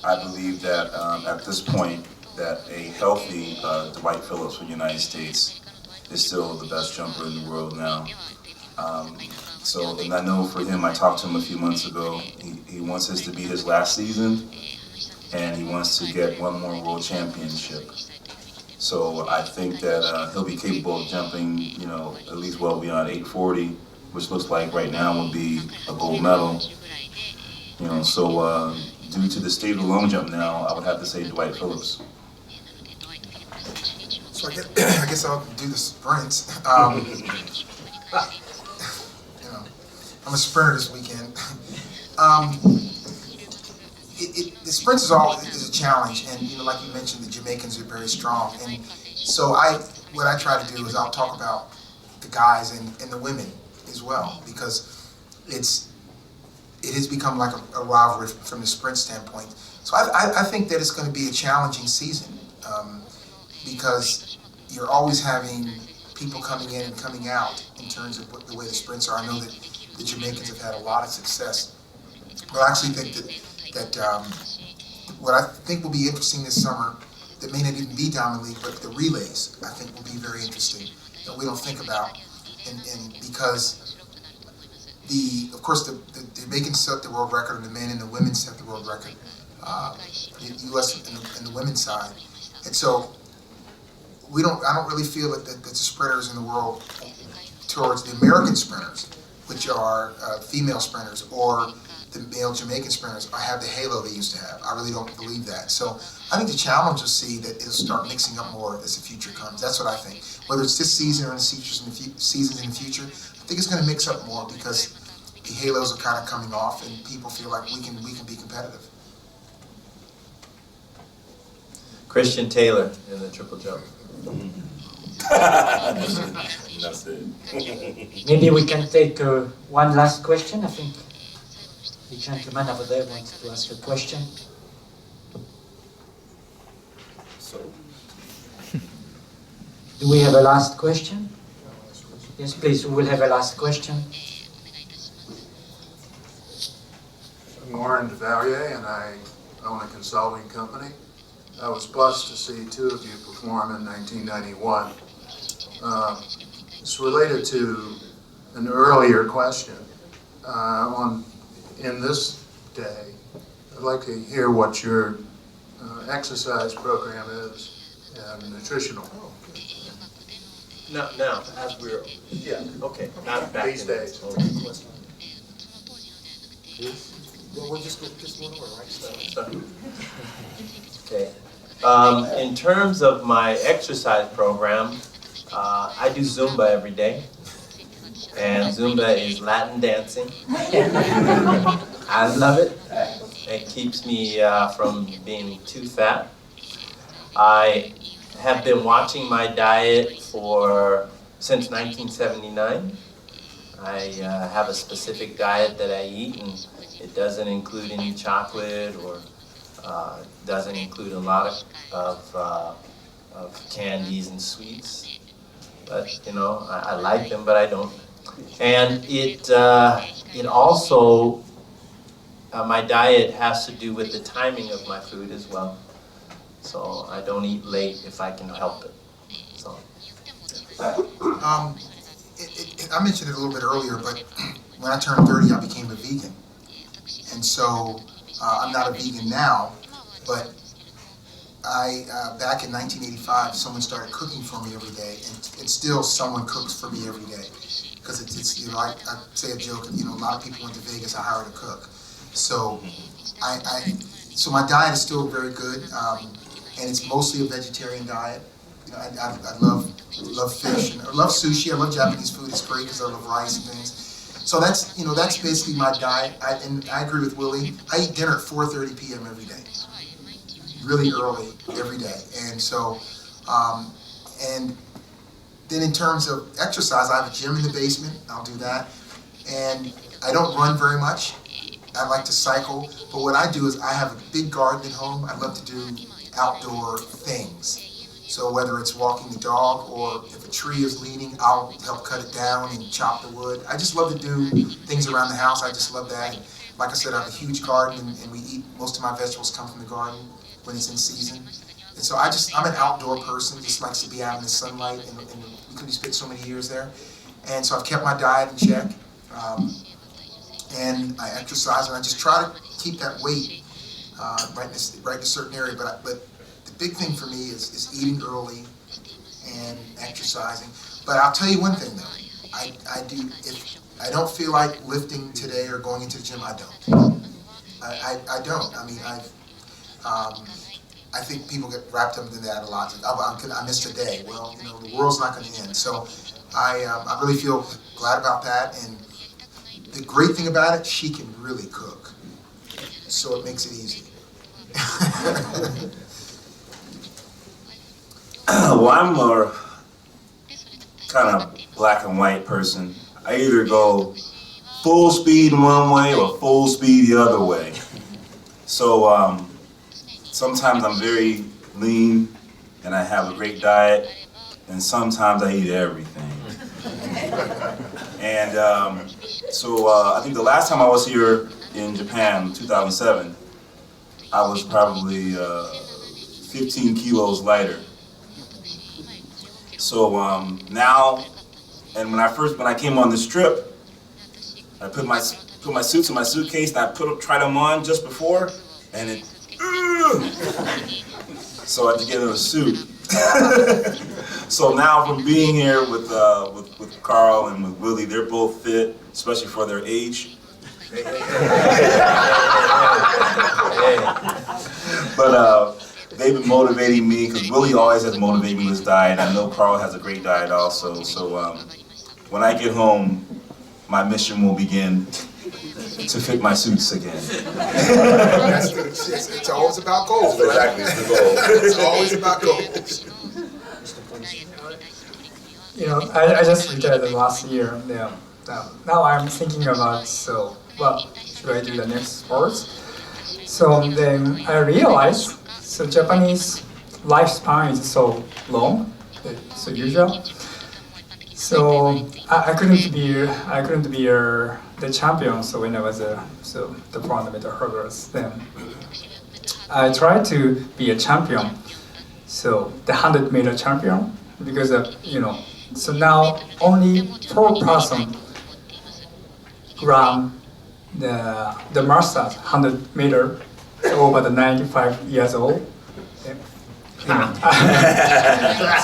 Speaker 4: I believe that at this point that a healthy Dwight Phillips from the United States is still the best jumper in the world now. And I know for him, I talked to him a few months ago, he wants this to be his last season, and he wants to get one more world championship. So I think that he'll be capable of jumping, at least well beyond 840, which looks like right now would be a gold medal. So due to the state of the long jump now, I would have to say Dwight Phillips.
Speaker 3: So I guess I'll do the sprints. I'm a sprinter this weekend. The sprints is a challenge, and like you mentioned, the Jamaicans are very strong. And so what I try to do is I'll talk about the guys and the women as well, because it has become like a rivalry from the sprint standpoint. So I think that it's going to be a challenging season because you're always having people coming in and coming out in terms of the way the sprints are. I know that the Jamaicans have had a lot of success, but I actually think that what I think will be interesting this summer, that may not even be Diamond League, but the relays I think will be very interesting that we don't think about, and because of course the Jamaicans set the world record, and the men and the women set the world record, the U.S. and the women's side, and so I don't really feel that the sprinters in the world towards the American sprinters, which are female sprinters, or the male Jamaican sprinters, have the halo they used to have. I really don't believe that. So I think the challenge will see that it'll start mixing up more as the future comes. That's what I think. Whether it's this season or in the seasons in the future, I think it's going to mix up more because the halos are kind of coming off and people feel like we can be competitive.
Speaker 2: Christian Taylor in the triple jump.
Speaker 4: That's it.
Speaker 1: Maybe we can take one last question, I think. The gentleman over there wants to ask a question.
Speaker 4: So,
Speaker 1: Do we have a last question? Yes, please, we will have a last question.
Speaker 13: I'm Warren DeValier, and I own a consulting company. I was blessed to see two of you perform in 1991. It's related to an earlier question. In this day, I'd like to hear what your exercise program is and nutritional.
Speaker 2: Now, as we're,
Speaker 13: Yeah.
Speaker 2: okay, not back
Speaker 13: These
Speaker 2: in
Speaker 13: days.
Speaker 3: Well, we'll just one more, right?
Speaker 2: Okay. In terms of my exercise program, I do Zumba every day. And Zumba is Latin dancing. I love it. It keeps me from being too fat. I have been watching my diet since 1979. I have a specific diet that I eat, and it doesn't include any chocolate or doesn't include a lot of candies and sweets. But you know, I like them, but I don't. And it also my diet has to do with the timing of my food as well. So I don't eat late if I can help it. So.
Speaker 3: I mentioned it a little bit earlier, but when I turned 30, I became a vegan. And so I'm not a vegan now, but back in 1985, someone started cooking for me every day, and still someone cooks for me every day. Because it's you know, I say a joke, you know, a lot of people went to Vegas, I hired a cook. So so my diet is still very good, and it's mostly a vegetarian diet. You know, I love fish, and I love sushi. I love Japanese food. It's great because I love rice and things. So that's basically my diet. And I agree with Willie. I eat dinner at 4:30 p.m. every day, really early every day. And so, and then in terms of exercise, I have a gym in the basement. I'll do that, and I don't run very much. I like to cycle, but what I do is I have a big garden at home. I love to do outdoor things. So whether it's walking the dog or if a tree is leaning, I'll help cut it down and chop the wood. I just love to do things around the house. I just love that. And like I said, I have a huge garden, and we eat, most of my vegetables come from the garden when it's in season. And so I'm an outdoor person, just likes to be out in the sunlight, and because we spent so many years there. And so I've kept my diet in check. And I exercise, and I just try to keep that weight right in a certain area. But the big thing for me is eating early and exercising. But I'll tell you one thing though, I do, if I don't feel like lifting today or going into the gym, I don't. I don't. I mean, I think people get wrapped up in that a lot. I missed a day. Well, you know, the world's not going to end. So I really feel glad about that. And the great thing about it, she can really cook. So it makes it easy.
Speaker 4: Well, I'm more kind of black and white person. I either go full speed one way or full speed the other way. So sometimes I'm very lean and I have a great diet, and sometimes I eat everything. And so I think the last time I was here in Japan, 2007, I was probably 15 kilos lighter. So now, and when I came on this trip, I put my suits in my suitcase, and I tried them on just before, and it, so I had to get in a suit. So now from being here with Carl and with Willie, they're both fit, especially for their age. But they've been motivating me, because Willie always has motivated me with his diet. I know Carl has a great diet also. So when I get home, my mission will begin to fit my suits again.
Speaker 3: It's always about goals.
Speaker 4: Exactly, it's the goal.
Speaker 3: It's always about goals.
Speaker 5: You know, I just retired last year. Yeah. Now I'm thinking about what should I do the next sports? So then I realized, so Japanese lifespan is so long, so usual. So I couldn't be the champion. So when I was the fundamental hurdlers, then I tried to be a champion. So the 100-meter champion, because so now only 4 persons run the masters 100 meter over the 95 years old. So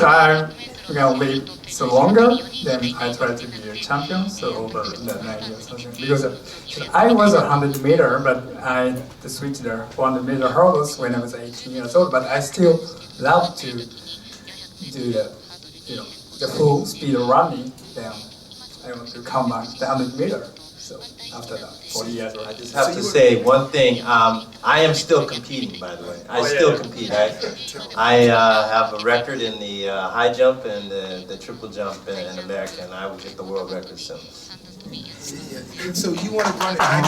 Speaker 5: I'm gonna wait so longer. Then I try to be a champion. So over the 90 or something. Because I was 100 meter, but I switched the 100 meter hurdles when I was 18 years old. But I still love to do the full speed running. Then I want to come back the 100 meter. So after that, 40 years old.
Speaker 2: I just have to say one thing. I am still competing, by the way. I still compete. I have a record in the high jump and the triple jump in America, and I will get the world record soon.
Speaker 3: Yeah. So you want to run at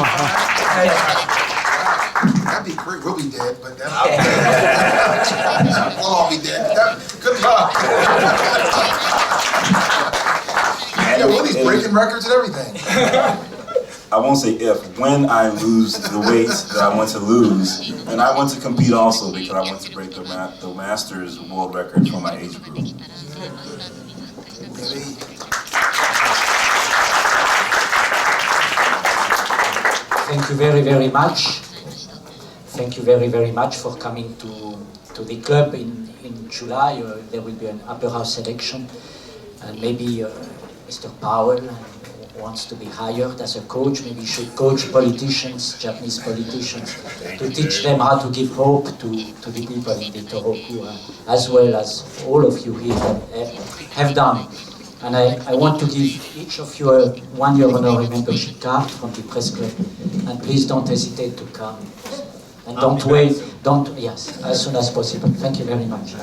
Speaker 3: 95? That'd be great. We'll be dead, but we'll all be dead. Good luck. Yeah, Willie's breaking records and everything.
Speaker 4: I won't say if, when I lose the weight that I want to lose, and I want to compete also because I want to break the Masters world record for my age group.
Speaker 1: Thank you very, very much. Thank you very, very much for coming to the club in July. There will be an upper house selection, and maybe Mr. Powell wants to be hired as a coach. Maybe he should coach politicians, Japanese politicians, to teach them how to give hope to the people in the Tohoku, as well as all of you here have done. And I want to give each of you a 1-year honorary membership card from the press club. And please don't hesitate to come. And don't wait, yes, as soon as possible. Thank you very much.